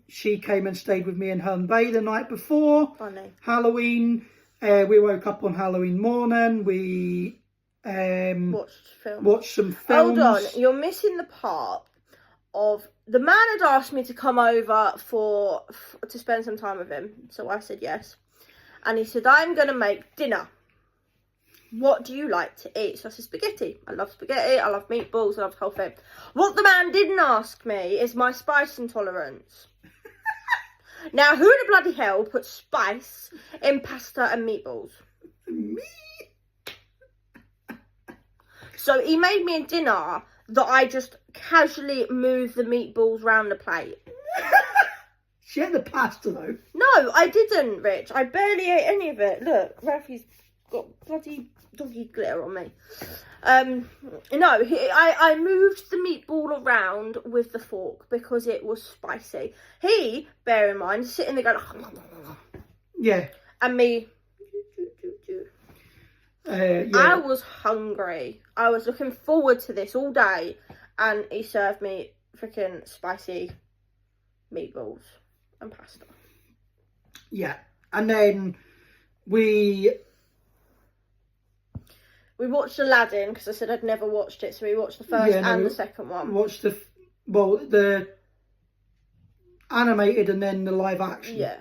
she came and stayed with me in Herne Bay the night before Halloween. We woke up on Halloween morning. We watched some films. Hold on, you're missing the part of the man had asked me to come over to spend some time with him. So I said yes. And he said, I'm going to make dinner. What do you like to eat? So I said, spaghetti. I love spaghetti. I love meatballs. I love the whole thing. What the man didn't ask me is my spice intolerance. Now, who the bloody hell puts spice in pasta and meatballs? Me? So he made me a dinner that I just casually moved the meatballs round the plate. She ate the pasta though. No, I didn't, Rich. I barely ate any of it. Look, Ralphie's got bloody doggy glitter on me. No, I moved the meatball around with the fork because it was spicy. He, bear in mind, sitting there going, yeah, and me, yeah. I was hungry. I was looking forward to this all day, and he served me freaking spicy meatballs and pasta. Yeah, and then we watched Aladdin because I said I'd never watched it, so we watched the first and the second one. Watched the animated and then the live action. Yeah.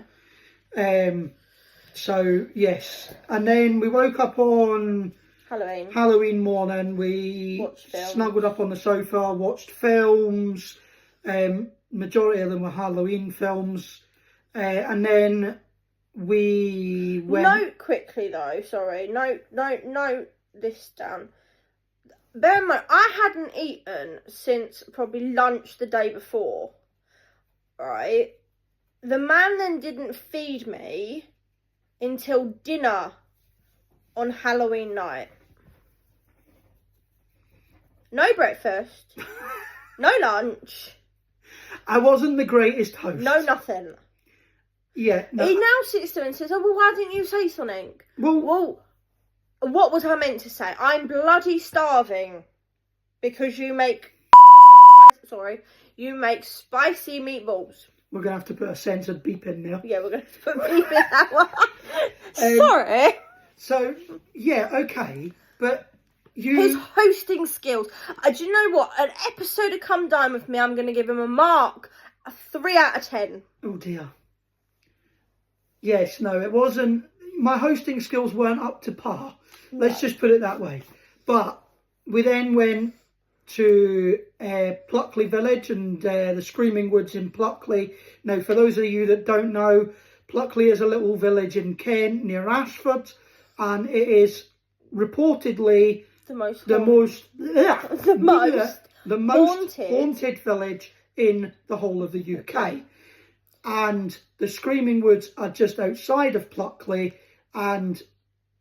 So yes, and then we woke up on Halloween morning. We snuggled up on the sofa, watched films. Majority of them were Halloween films, and then we went... Note quickly though, sorry. Note this down. Bear in mind, I hadn't eaten since probably lunch the day before. Right? The man then didn't feed me until dinner on Halloween night. No breakfast. No lunch. I wasn't the greatest host. No nothing. Yeah. No. He now sits there and says, oh, well, why didn't you say something? Well, what was I meant to say? I'm bloody starving because you make... Sorry. You make spicy meatballs. We're going to have to put a censored beep in there. Yeah, we're going to put beep in that one. Sorry. So, yeah, okay. But his hosting skills. Do you know what? An episode of Come Dine With Me, I'm going to give him a mark. A 3 out of 10. Oh, dear. Yes, no, it wasn't... My hosting skills weren't up to par. No. Let's just put it that way. But we then went to Pluckley Village and the Screaming Woods in Pluckley. Now, for those of you that don't know, Pluckley is a little village in Kent near Ashford, and it is reportedly the most haunted village in the whole of the UK. And the Screaming Woods are just outside of Pluckley, and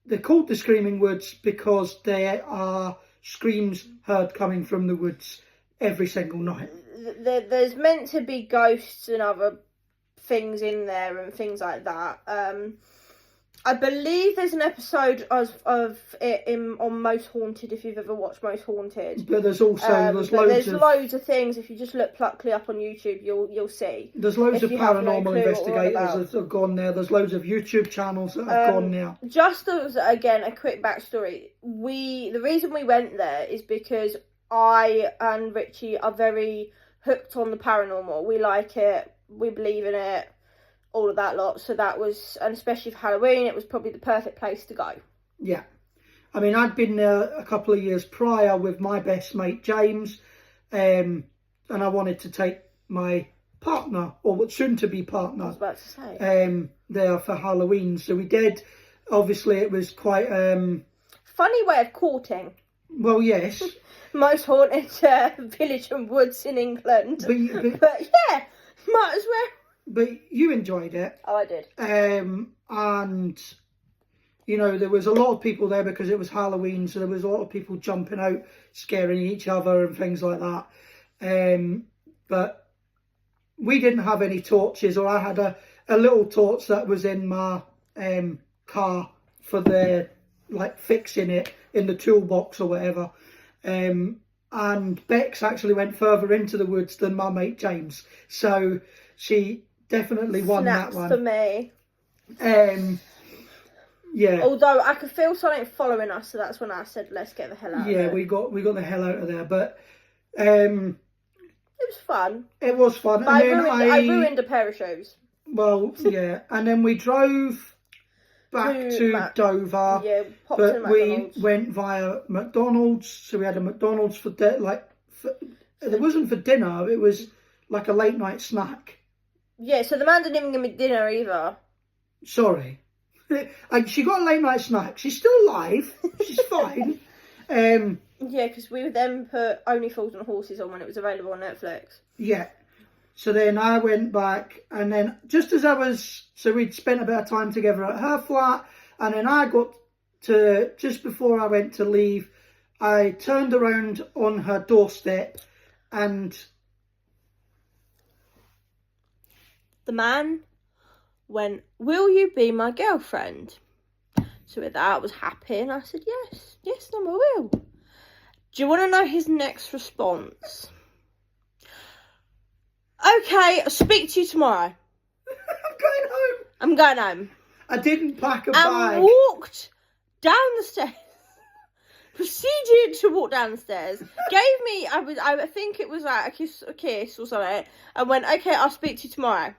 they're called the Screaming Woods because there are screams heard coming from the woods every single night. There's meant to be ghosts and other things in there and things like that. I believe there's an episode of it on Most Haunted, if you've ever watched Most Haunted. But there's also there's loads of things. If you just look Pluckley up on YouTube, you'll see. There's loads of paranormal investigators that have gone there. There's loads of YouTube channels that have gone there. Just as again a quick backstory, the reason we went there is because I and Richie are very hooked on the paranormal. We like it. We believe in it. All of that lot, so that was, and especially for Halloween, it was probably the perfect place to go. Yeah, I mean, I'd been there a couple of years prior with my best mate James, and I wanted to take my partner, or soon to be partner, I was about to say, there for Halloween. So we did. Obviously, it was quite funny way of courting. Well, yes, Most haunted village and woods in England, but yeah, might as well. But you enjoyed it. Oh, I did. And, you know, there was a lot of people there because it was Halloween, so there was a lot of people jumping out, scaring each other and things like that. But we didn't have any torches, or I had a little torch that was in my car for the, like, fixing it in the toolbox or whatever. And Bex actually went further into the woods than my mate James. So she... definitely won Snaps that one. For me. Yeah. Although I could feel something following us, so that's when I said, "Let's get the hell out." Yeah, of we got the hell out of there, but it was fun. It was fun. But I ruined a pair of shoes. Well, yeah, and then we drove back to Dover. Yeah, but we went via McDonald's, so we had a McDonald's for it wasn't for dinner. It was like a late night snack. Yeah, so the man didn't even give me dinner either. Sorry. She got a late night snack. She's still alive. She's fine. Yeah, because we would then put Only Fools and Horses on when it was available on Netflix. Yeah. So then I went back, and then just as so we'd spent a bit of time together at her flat, and then I got to, just before I went to leave, I turned around on her doorstep, and... the man went, "Will you be my girlfriend?" So with that, I was happy, and I said, yes, I will. Do you want to know his next response? "Okay, I'll speak to you tomorrow." I'm going home. I didn't pack a bag. And walked down the stairs. Proceeded to walk down the stairs. Gave me, I think it was like a kiss or something. And went, "Okay, I'll speak to you tomorrow."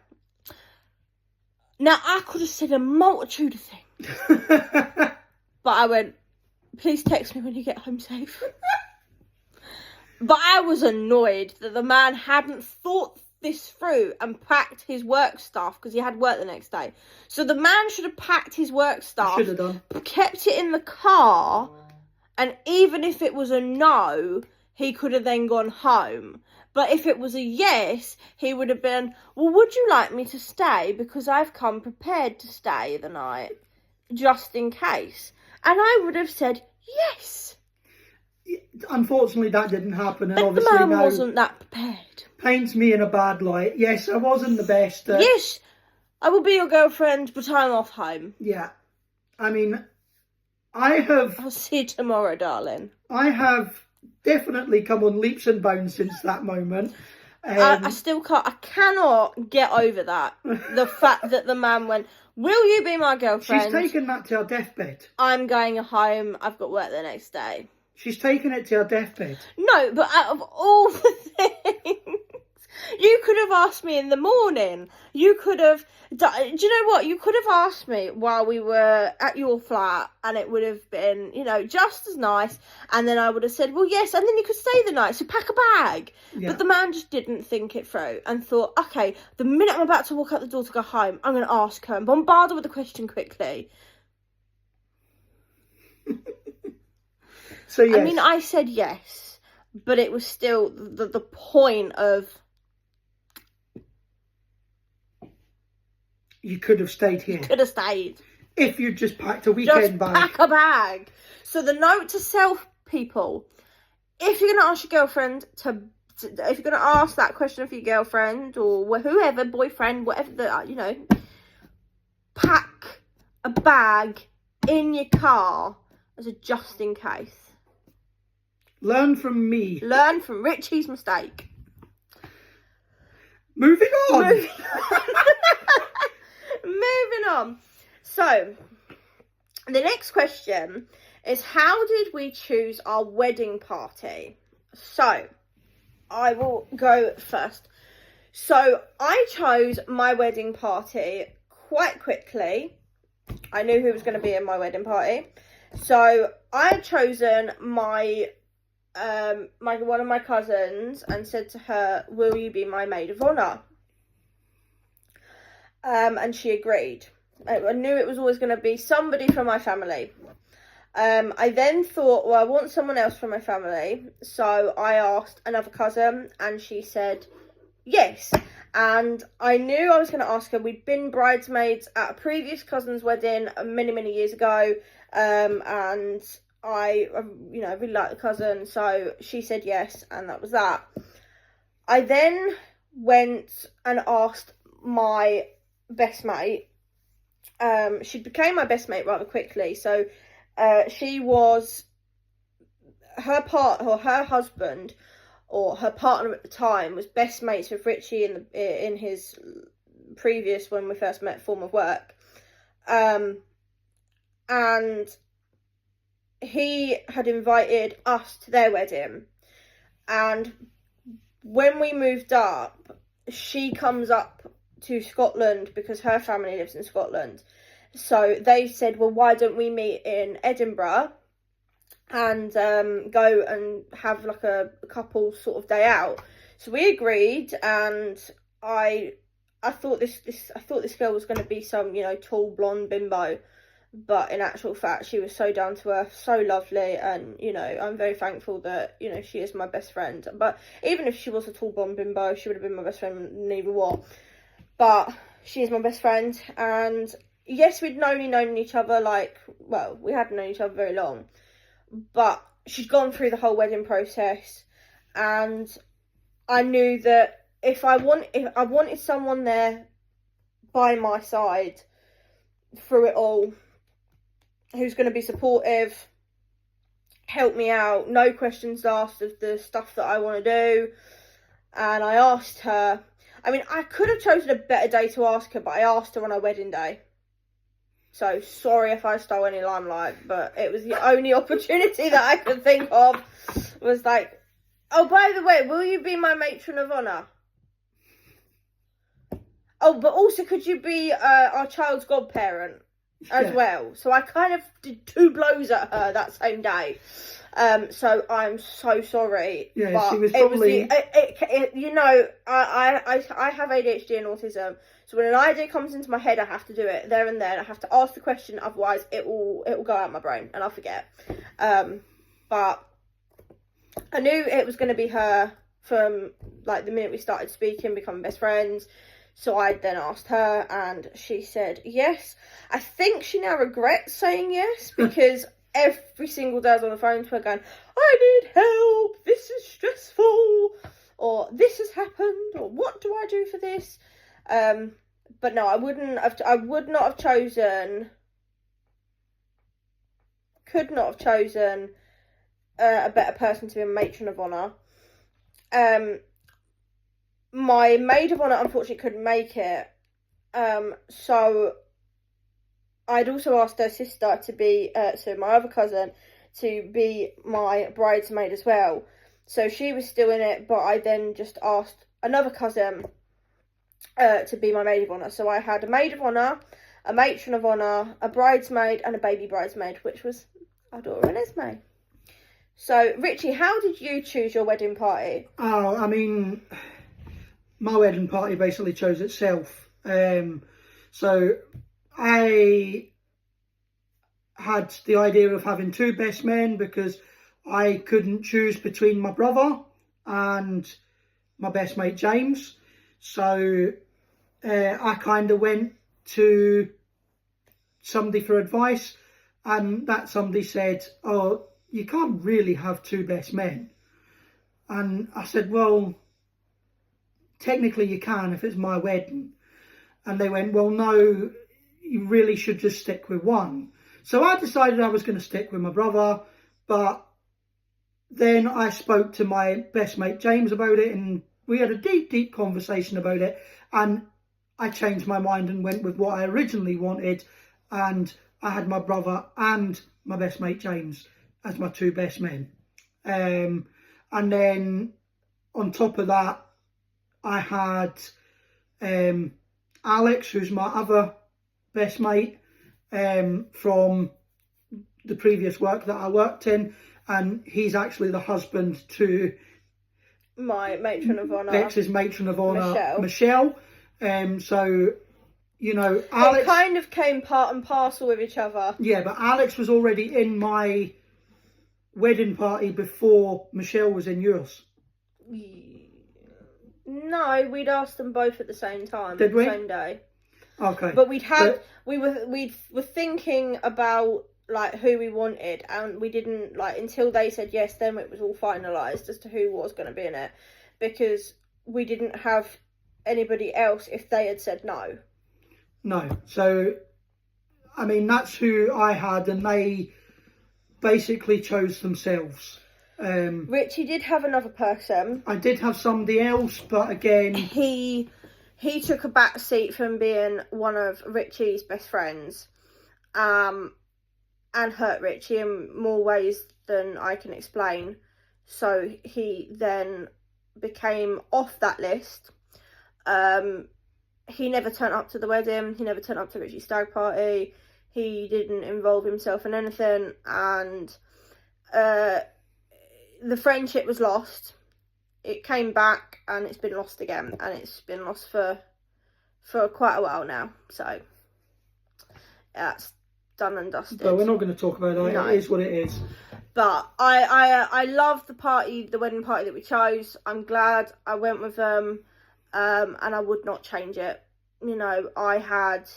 Now, I could have said a multitude of things. But I went, "Please text me when you get home safe." But I was annoyed that the man hadn't thought this through and packed his work stuff because he had work the next day. So the man should have packed his work stuff, should have done. kept it in the car, and even if it was a no, he could have then gone home. But if it was a yes, he would have been, well, would you like me to stay? Because I've come prepared to stay the night, just in case. And I would have said yes. Unfortunately, that didn't happen. And But obviously the man now wasn't that prepared. paints me in a bad light. Yes, I wasn't the best. Yes, I will be your girlfriend, but I'm off home. Yeah. I mean, I'll see you tomorrow, darling. I have definitely come on leaps and bounds since that moment. I still can't. I cannot get over that. The fact that the man went, will you be my girlfriend? She's taken that to her deathbed. I'm going home. I've got work the next day. She's taken it to her deathbed. No, but out of all the things, you could have asked me in the morning. You could have... Do you know what? You could have asked me while we were at your flat, and it would have been, you know, just as nice. And then I would have said, well, yes, and then you could stay the night, so pack a bag. Yeah. But the man just didn't think it through and thought, okay, the minute I'm about to walk out the door to go home, I'm going to ask her and bombard her with a question quickly. So, yes. I mean, I said yes, but it was still the point of... You could have stayed here. Could have stayed. If you'd just packed a weekend bag. Pack a bag. So the note to self, people, if you're going to ask your girlfriend if you're going to ask that question of your girlfriend or whoever, boyfriend, whatever, you know, pack a bag in your car as a just in case. Learn from me. Learn from Richie's mistake. Moving on. Moving on. So, the next question is, how did we choose our wedding party? So, I will go first. So, I chose my wedding party quite quickly. I knew who was going to be in my wedding party. So, I had chosen one of my cousins and said to her, will you be my maid of honour? And she agreed. I knew it was always going to be somebody from my family. I then thought, well, I want someone else from my family. So I asked another cousin and she said yes. And I knew I was going to ask her. We'd been bridesmaids at a previous cousin's wedding many, many years ago. And I really liked the cousin. So she said yes. And that was that. I then went and asked my best mate. She became my best mate rather quickly. So she was her husband or her partner at the time was best mates with Richie in his previous, when we first met, form of work. And he had invited us to their wedding. And when we moved up, she comes up to Scotland because her family lives in Scotland. So they said, well, why don't we meet in Edinburgh and go and have like a couple sort of day out. So we agreed, and I thought this girl was going to be some, you know, tall blonde bimbo, but in actual fact she was so down to earth, so lovely, and you know, I'm very thankful that, you know, she is my best friend. But even if she was a tall blonde bimbo, she would have been my best friend neither what. But she is my best friend, and yes, we'd only known each other we hadn't known each other very long, but she'd gone through the whole wedding process, and I knew that if I wanted someone there by my side through it all, who's going to be supportive, help me out, no questions asked of the stuff that I want to do. And I asked her, I mean, I could have chosen a better day to ask her, but I asked her on her wedding day. So, sorry if I stole any limelight, but it was the only opportunity that I could think of, was like, oh, by the way, will you be my matron of honour? Oh, but also, could you be our child's godparent as well? So I kind of did two blows at her that same day. So I'm so sorry. Yeah, but she was probably... you know, I have ADHD and autism. So when an idea comes into my head, I have to do it there and then. I have to ask the question, otherwise it will go out my brain and I'll forget. But I knew it was going to be her from like the minute we started speaking, becoming best friends. So I then asked her and she said yes. I think she now regrets saying yes, because every single day I was on the phone to her going, I need help, this is stressful, or this has happened, or what do I do for this? But no, I would not have chosen, could not have chosen a better person to be a matron of honour. My maid of honour unfortunately couldn't make it, so I'd also asked her sister to be, so my other cousin, to be my bridesmaid as well. So she was still in it, but I then just asked another cousin to be my maid of honour. So I had a maid of honour, a matron of honour, a bridesmaid, and a baby bridesmaid, which was our daughter Esme. So, Richie, how did you choose your wedding party? Oh, I mean, my wedding party basically chose itself. So I had the idea of having two best men because I couldn't choose between my brother and my best mate James. So I kind of went to somebody for advice, and that somebody said, oh, you can't really have two best men. And I said, well, technically you can if it's my wedding. And they went, well, no, you really should just stick with one. So I decided I was going to stick with my brother, but then I spoke to my best mate James about it, and we had a deep conversation about it, and I changed my mind and went with what I originally wanted, and I had my brother and my best mate James as my two best men. And then on top of that, I had Alex, who's my other best mate from the previous work that I worked in, and he's actually the husband to my matron of honour, Bex's matron of honour, Michelle. So, you know, Alex, they kind of came part and parcel with each other. Yeah, but Alex was already in my wedding party before Michelle was in yours. No, we'd asked them both at the same time. Did we? The same day. Okay. But we were thinking about like who we wanted, and we didn't until they said yes, then it was all finalised as to who was going to be in it, because we didn't have anybody else if they had said no. No. So, I mean, that's who I had, and they basically chose themselves. Richie did have another person. I did have somebody else, but again, he took a back seat from being one of Richie's best friends, and hurt Richie in more ways than I can explain. So he then became off that list. He never turned up to the wedding. He never turned up to Richie's stag party. He didn't involve himself in anything, and the friendship was lost. It came back and it's been lost again, and it's been lost for quite a while now. So that's done and dusted. But we're not going to talk about that. No. It is what it is. But I love the wedding party that we chose. I'm glad I went with them, and I would not change it. You know, I had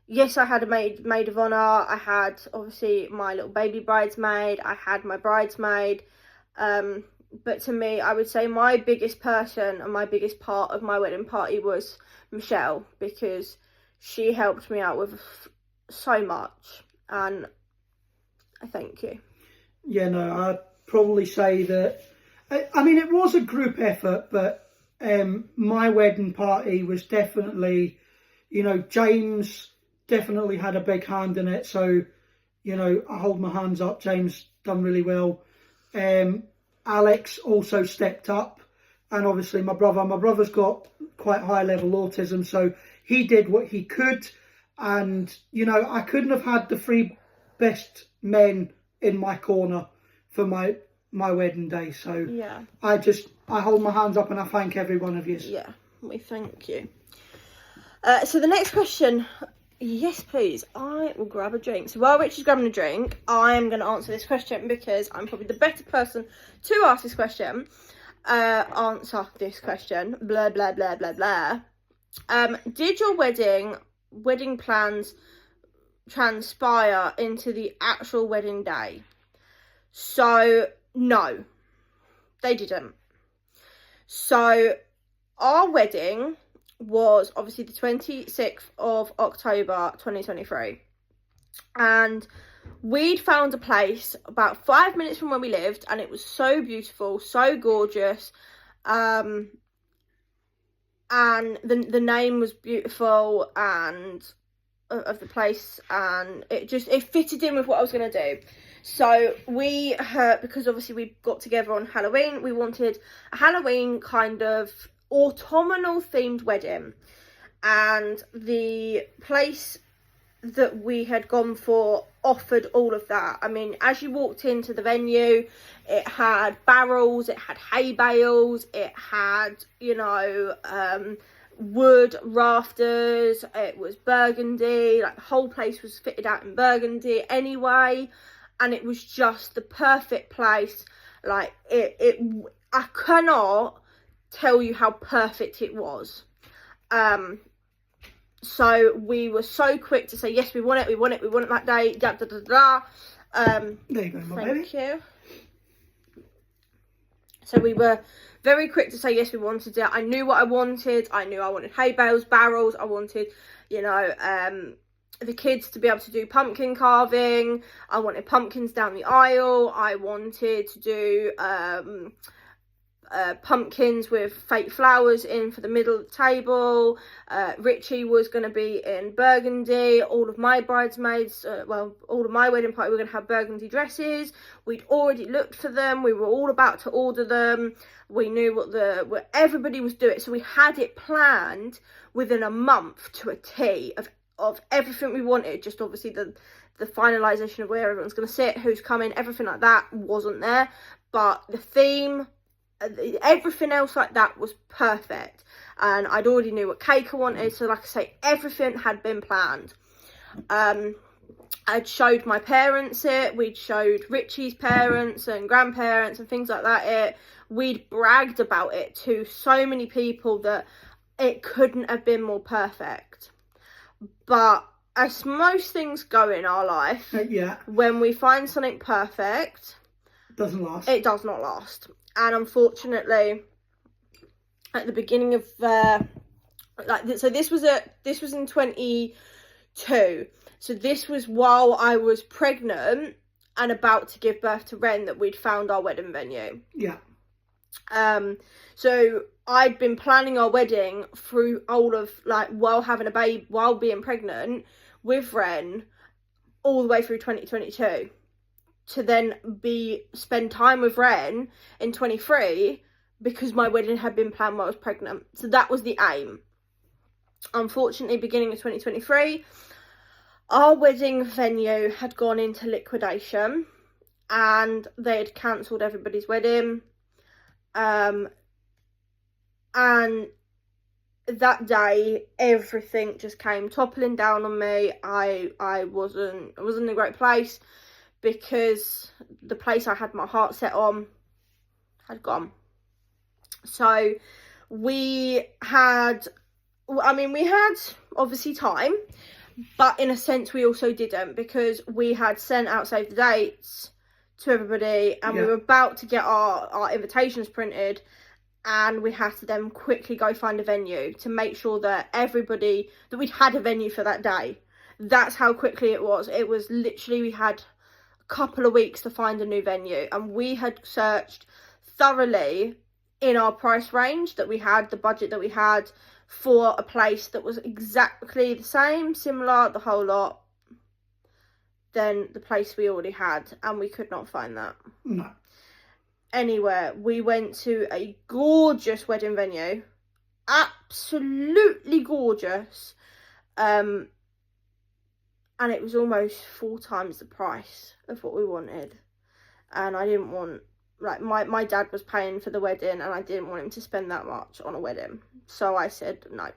a maid of honour. I had obviously my little baby bridesmaid. I had my bridesmaid. But to me, I would say my biggest person and my biggest part of my wedding party was Michelle, because she helped me out with so much, and I thank you. Yeah, no, I'd probably say that, I mean, it was a group effort, but my wedding party was definitely, you know, James definitely had a big hand in it, so, you know, I hold my hands up, James done really well. Alex also stepped up, and obviously my brother's got quite high level autism, so he did what he could, and you know, I couldn't have had the three best men in my corner. for my wedding day. So yeah, I hold my hands up and I thank every one of you. yeah, we thank you. So the next question, yes please, I will grab a drink. So while Rich is grabbing a drink, I'm going to answer this question because I'm probably the better person to ask this question. Answer this question, blah blah blah blah blah. Did your wedding plans transpire into the actual wedding day? So no, they didn't. So our wedding was obviously the 26th of October 2023, and we'd found a place about 5 minutes from where we lived, and it was so beautiful, so gorgeous, and the name was beautiful and of the place, and it fitted in with what I was going to do. So we heard, because obviously we got together on Halloween, we wanted a Halloween kind of autumnal themed wedding, and the place that we had gone for offered all of that. I mean, as you walked into the venue, it had barrels, it had hay bales, it had, you know, wood rafters, it was burgundy, like the whole place was fitted out in burgundy anyway, and it was just the perfect place. Like I cannot tell you how perfect it was. So we were so quick to say yes, we want it that day. Da da da da. There you go, my Thank baby. you. So we were very quick to say yes, we wanted it. I knew what I wanted. I knew I wanted hay bales, barrels. I wanted, you know, the kids to be able to do pumpkin carving. I wanted pumpkins down the aisle. I wanted to do pumpkins with fake flowers in for the middle of the table. Richie was going to be in burgundy. All of my bridesmaids, all of my wedding party were going to have burgundy dresses. We'd already looked for them. We were all about to order them. We knew what everybody was doing. So we had it planned within a month to a T of everything we wanted. Just obviously the finalisation of where everyone's going to sit, who's coming, everything like that wasn't there. But the theme, everything else like that was perfect, and I'd already knew what cake I wanted. So like I say, everything had been planned. I'd showed my parents it, we'd showed Richie's parents and grandparents and things like that we'd bragged about it to so many people that it couldn't have been more perfect. But as most things go in our life, when we find something perfect, it does not last. And unfortunately, at the beginning of so this was in 22. So this was while I was pregnant and about to give birth to Ren that we'd found our wedding venue. Yeah. So I'd been planning our wedding through all of, like, while having a baby, while being pregnant with Ren, all the way through 2022. To then spend time with Ren in 23, because my wedding had been planned while I was pregnant. So that was the aim. Unfortunately, beginning of 2023, our wedding venue had gone into liquidation, and they had cancelled everybody's wedding. And that day, everything just came toppling down on me. I wasn't in a great place, because the place I had my heart set on had gone. So we had obviously time, but in a sense we also didn't, because we had sent out save the dates to everybody, and we were about to get our invitations printed, and we had to then quickly go find a venue to make sure that we'd had a venue for that day. That's how quickly it was. It was literally, we had couple of weeks to find a new venue, and we had searched thoroughly in our price range that we had, the budget that we had, for a place that was exactly the same, similar, the whole lot, than the place we already had, and we could not find that. No. Anywhere. We went to a gorgeous wedding venue, absolutely gorgeous, and it was almost 4 times the price of what we wanted. and I didn't want, like, my dad was paying for the wedding, and I didn't want him to spend that much on a wedding. So I said, no.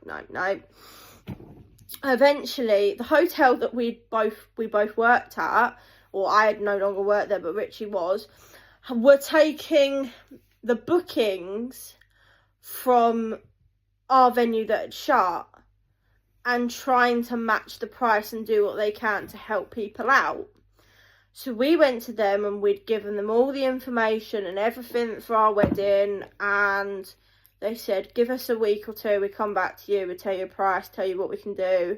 Eventually, the hotel that we both worked at, or I had no longer worked there, but Richie were taking the bookings from our venue that had shut and trying to match the price and do what they can to help people out. So we went to them, and we'd given them all the information and everything for our wedding, and they said, give us a week or two, we come back to you, we tell you a price, tell you what we can do,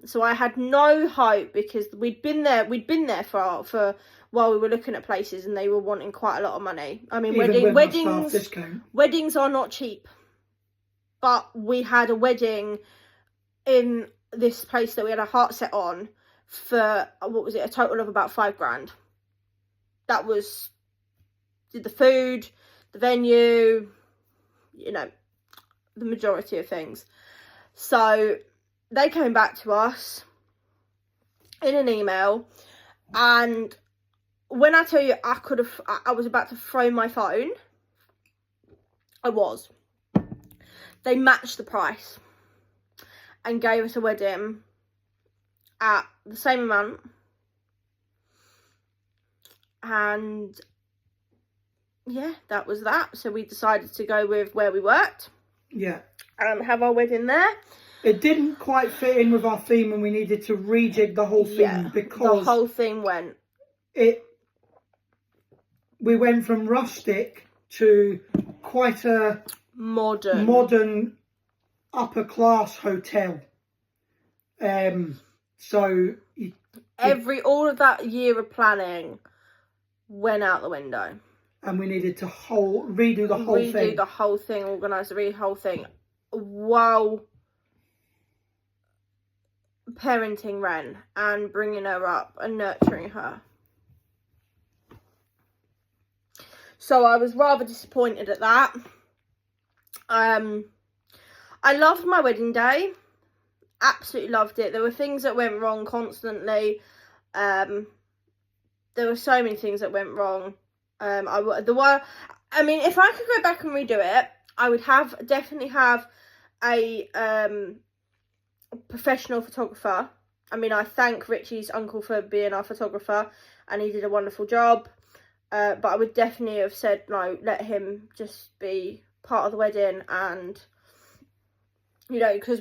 So I had no hope, because we'd been there for while we were looking at places, and they were wanting quite a lot of money. I mean, weddings are not cheap. But we had a wedding in this place that we had a heart set on for, a total of about $5,000. That was the food, the venue, the majority of things. So they came back to us in an email, and when I tell you I was about to throw my phone, I was. They matched the price and gave us a wedding at the same amount. And yeah, that was that. So we decided to go with where we worked. Yeah. Have our wedding there. It didn't quite fit in with our theme, and we needed to rejig the whole thing, because the whole thing went. We went from rustic to quite a modern upper class hotel. So all of that year of planning went out the window, and we needed to redo the whole thing, organise the whole thing, while parenting Ren and bringing her up and nurturing her. So I was rather disappointed at that. I loved my wedding day. Absolutely loved it. There were things that went wrong constantly. There were so many things that went wrong. If I could go back and redo it, I would definitely have a professional photographer. I mean, I thank Richie's uncle for being our photographer, and he did a wonderful job. But I would definitely have said, no, let him just be part of the wedding. And, because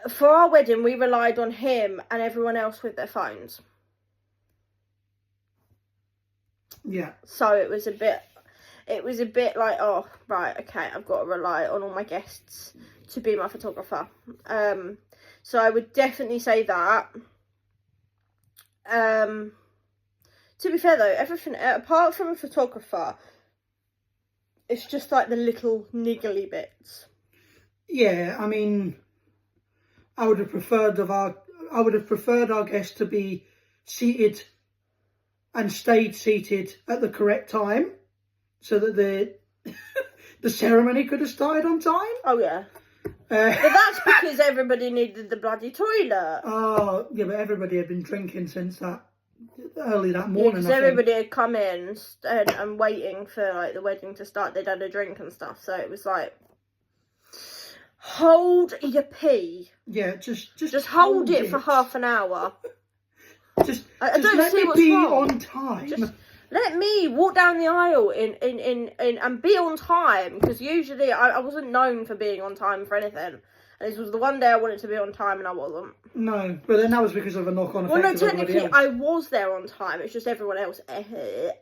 for our wedding, we relied on him and everyone else with their phones. Yeah. So it was a bit like, oh, right, okay, I've got to rely on all my guests to be my photographer. So I would definitely say that. To be fair though, everything apart from a photographer, it's just like the little niggly bits. Yeah, I mean, I would have preferred our guests to be seated and stayed seated at the correct time, so that the ceremony could have started on time. Oh yeah. But that's because everybody needed the bloody toilet. Oh yeah, but everybody had been drinking since early that morning. Because everybody had come in and waiting for like the wedding to start. They'd had a drink and stuff, so it was like, hold your pee. Yeah, just hold it for half an hour. just let me be on time. Just let me walk down the aisle and be on time, because usually I wasn't known for being on time for anything. And this was the one day I wanted to be on time and I wasn't. No, but then that was because of a knock-on effect. Well, no, technically I was there on time. It's just everyone else fudged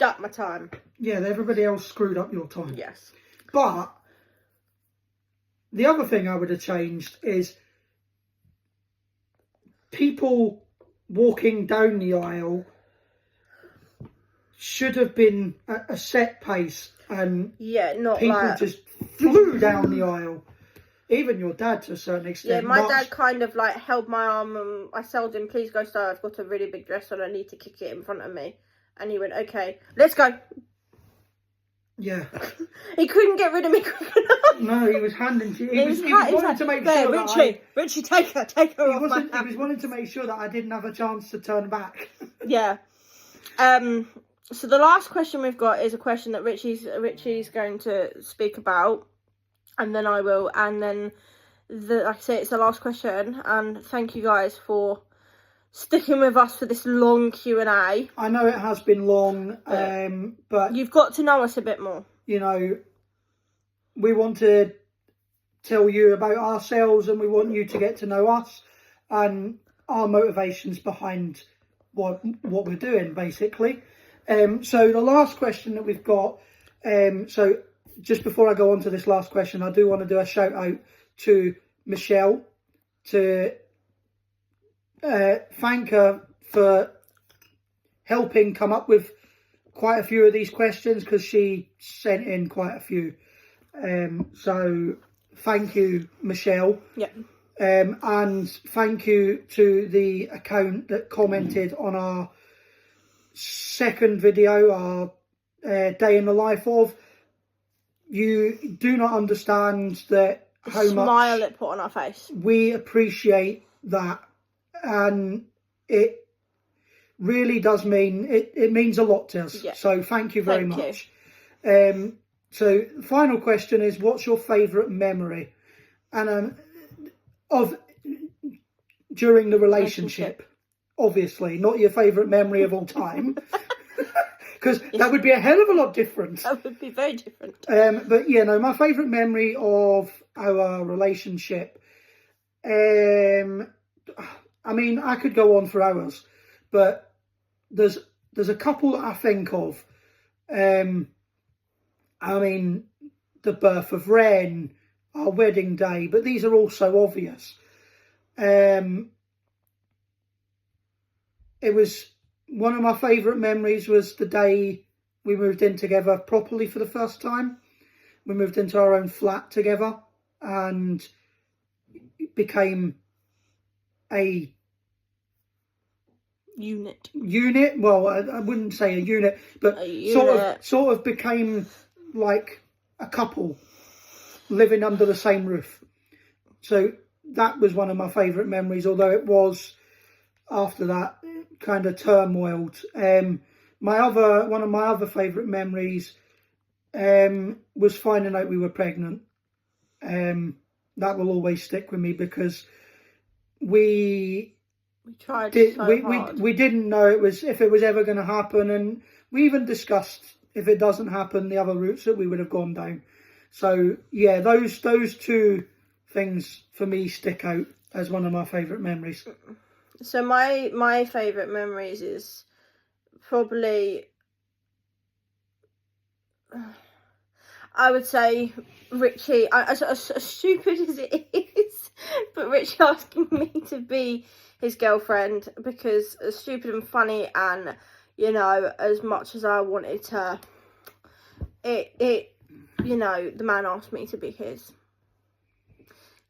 up my time. Yeah, everybody else screwed up your time. Yes. But the other thing I would have changed is people walking down the aisle should have been at a set pace, and not people like just flew down the aisle. Even your dad, to a certain extent. Yeah, my dad kind of like held my arm, and I told him, please go start, I've got a really big dress on, I need to kick it in front of me. And he went, okay, let's go. Yeah. He couldn't get rid of me quick enough. No, he was handing. He was wanting to make sure that Richie, take her off my hand. He was wanting to make sure that I didn't have a chance to turn back. Yeah. So the last question we've got is a question that Richie's going to speak about, and then I will, and then like I say, it's the last question. And thank you guys for sticking with us for this long Q&A. I know it has been long, but you've got to know us a bit more. You know, we want to tell you about ourselves, and we want you to get to know us and our motivations behind what we're doing, basically. So the last question that we've got, so just before I go on to this last question, I do want to do a shout out to Michelle to thank her for helping come up with quite a few of these questions, because she sent in quite a few. So thank you, Michelle. Yeah. And thank you to the account that commented on our second video, our day in the life of. You do not understand that how much smile it put on our face. We appreciate that, and it really does mean it means a lot to us. Yeah. So thank you very much. So the final question is, what's your favourite memory and of during the relationship? Obviously, not your favourite memory of all time, because that would be a hell of a lot different. That would be very different. But yeah, no, my favourite memory of our relationship. I mean, I could go on for hours, but there's a couple that I think of. I mean, the birth of Ren, our wedding day, but these are all so obvious. It was one of my favourite memories was the day we moved in together properly for the first time. We moved into our own flat together and became a unit. Well, I wouldn't say a unit, but sort of became like a couple living under the same roof. So that was one of my favourite memories, although it was after that kind of turmoiled. One of my other favourite memories was finding out we were pregnant. That will always stick with me, because we tried hard. We didn't know if it was ever going to happen, and we even discussed, if it doesn't happen, the other routes that we would have gone down. So yeah, those two things for me stick out as one of my favourite memories. So my favourite memories is probably, I would say, Richie, as stupid as it is, but Richie asking me to be his girlfriend, because as stupid and funny, and you know, as much as I wanted to, you know, the man asked me to be his,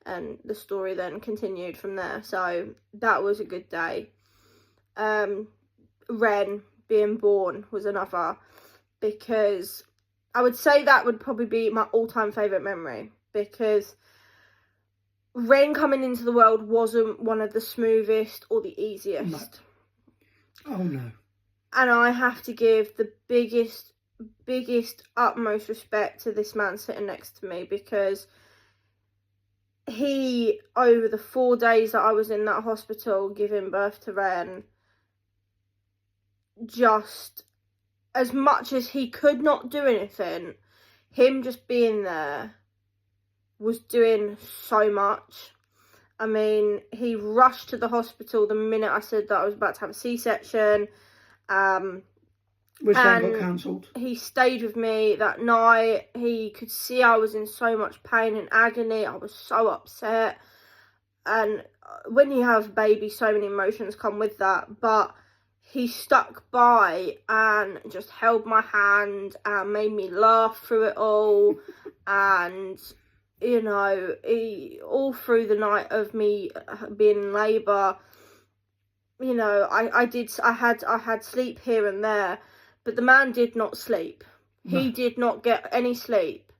and the story then continued from there. So that was a good day. Ren being born was another, because I would say that would probably be my all-time favourite memory, because Ren coming into the world wasn't one of the smoothest or the easiest. No. Oh no. And I have to give the biggest, utmost respect to this man sitting next to me, because he, over the 4 days that I was in that hospital giving birth to Ren, just, as much as he could not do anything, him just being there was doing so much. I mean, he rushed to the hospital the minute I said that I was about to have a C-section. Which then got cancelled. He stayed with me that night. He could see I was in so much pain and agony. I was so upset. And when you have a baby, so many emotions come with that. But he stuck by and just held my hand and made me laugh through it all. And, you know, all through the night of me being in labour, you know, I had sleep here and there, but the man did not sleep He did not get any sleep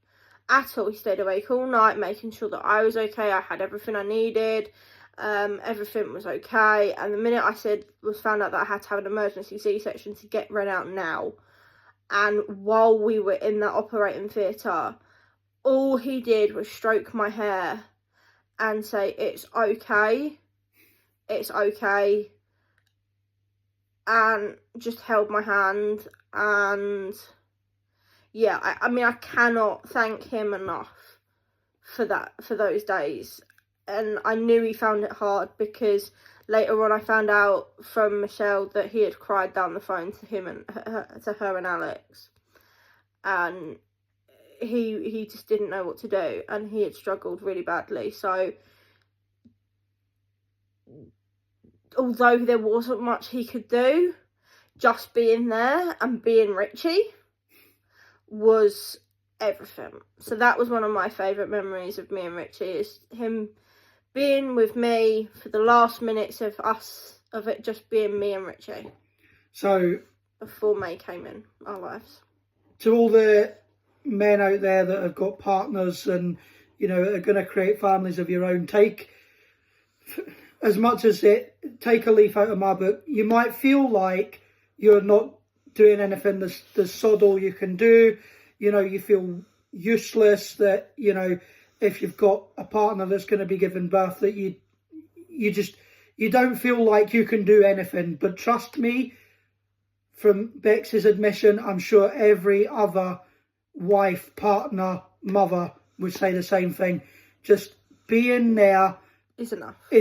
at all. He stayed awake all night, making sure that I was okay. I had everything I needed. Everything was okay. And the minute I found out that I had to have an emergency C-section to get Ren out now. And while we were in that operating theatre, all he did was stroke my hair and say, "It's okay. It's okay." And just held my hand. And yeah, I mean, I cannot thank him enough for those days. And I knew he found it hard because later on I found out from Michelle that he had cried down the phone to her and Alex. And he just didn't know what to do, and he had struggled really badly. So although there wasn't much he could do, just being there and being Richie was everything. So that was one of my favourite memories of me and Richie, is him being with me for the last minutes of it just being me and Richie. So before May came in our lives. To all the men out there that have got partners and, you know, are going to create families of your own, take a leaf out of my book. You might feel like you're not doing anything. There's sod all you can do. You know, you feel useless, that, you know, if you've got a partner that's going to be giving birth, that you don't feel like you can do anything. But trust me, from Bex's admission, I'm sure every other wife, partner, mother would say the same thing. Just being there is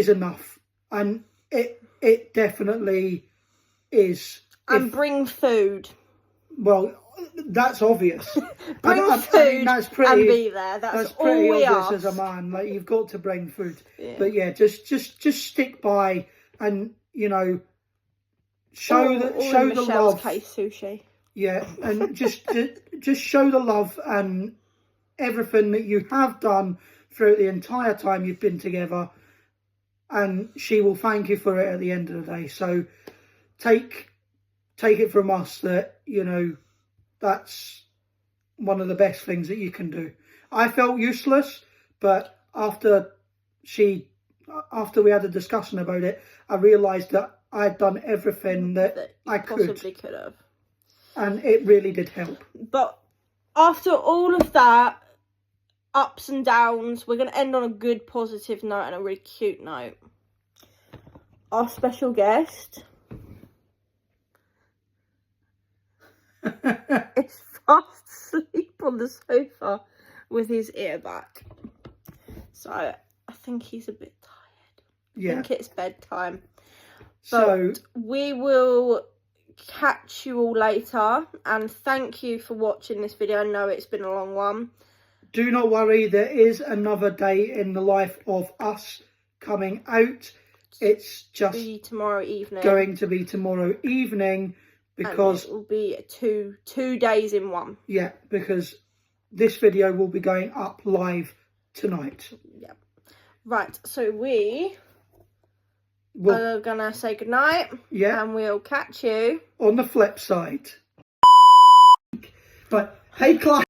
enough. And it definitely is. And bring food. Well, that's obvious. Bring food, I mean, that's pretty, and be there. That's pretty all we obvious ask. As a man. Like, you've got to bring food. Yeah. But yeah, just stick by, and, you know, show the love. Case sushi. Yeah, and just show the love and everything that you have done throughout the entire time you've been together, and she will thank you for it at the end of the day. So take it from us that, you know, that's one of the best things that you can do. I felt useless, but after we had a discussion about it, I realised that I had done everything that I possibly could have. And it really did help. But after all of that, ups and downs, we're going to end on a good positive note and a really cute note. Our special guest is fast asleep on the sofa with his ear back. So I think he's a bit tired. Yeah. I think it's bedtime. But we will catch you all later, and thank you for watching this video. I know it's been a long one. Do not worry, there is another day in the life of us coming out. It's just tomorrow evening. Going to be tomorrow evening, because and it will be two days in one. Yeah, because this video will be going up live tonight. Yeah. Right, so we are gonna say goodnight. Yeah. And we'll catch you on the flip side. But hey, Clive.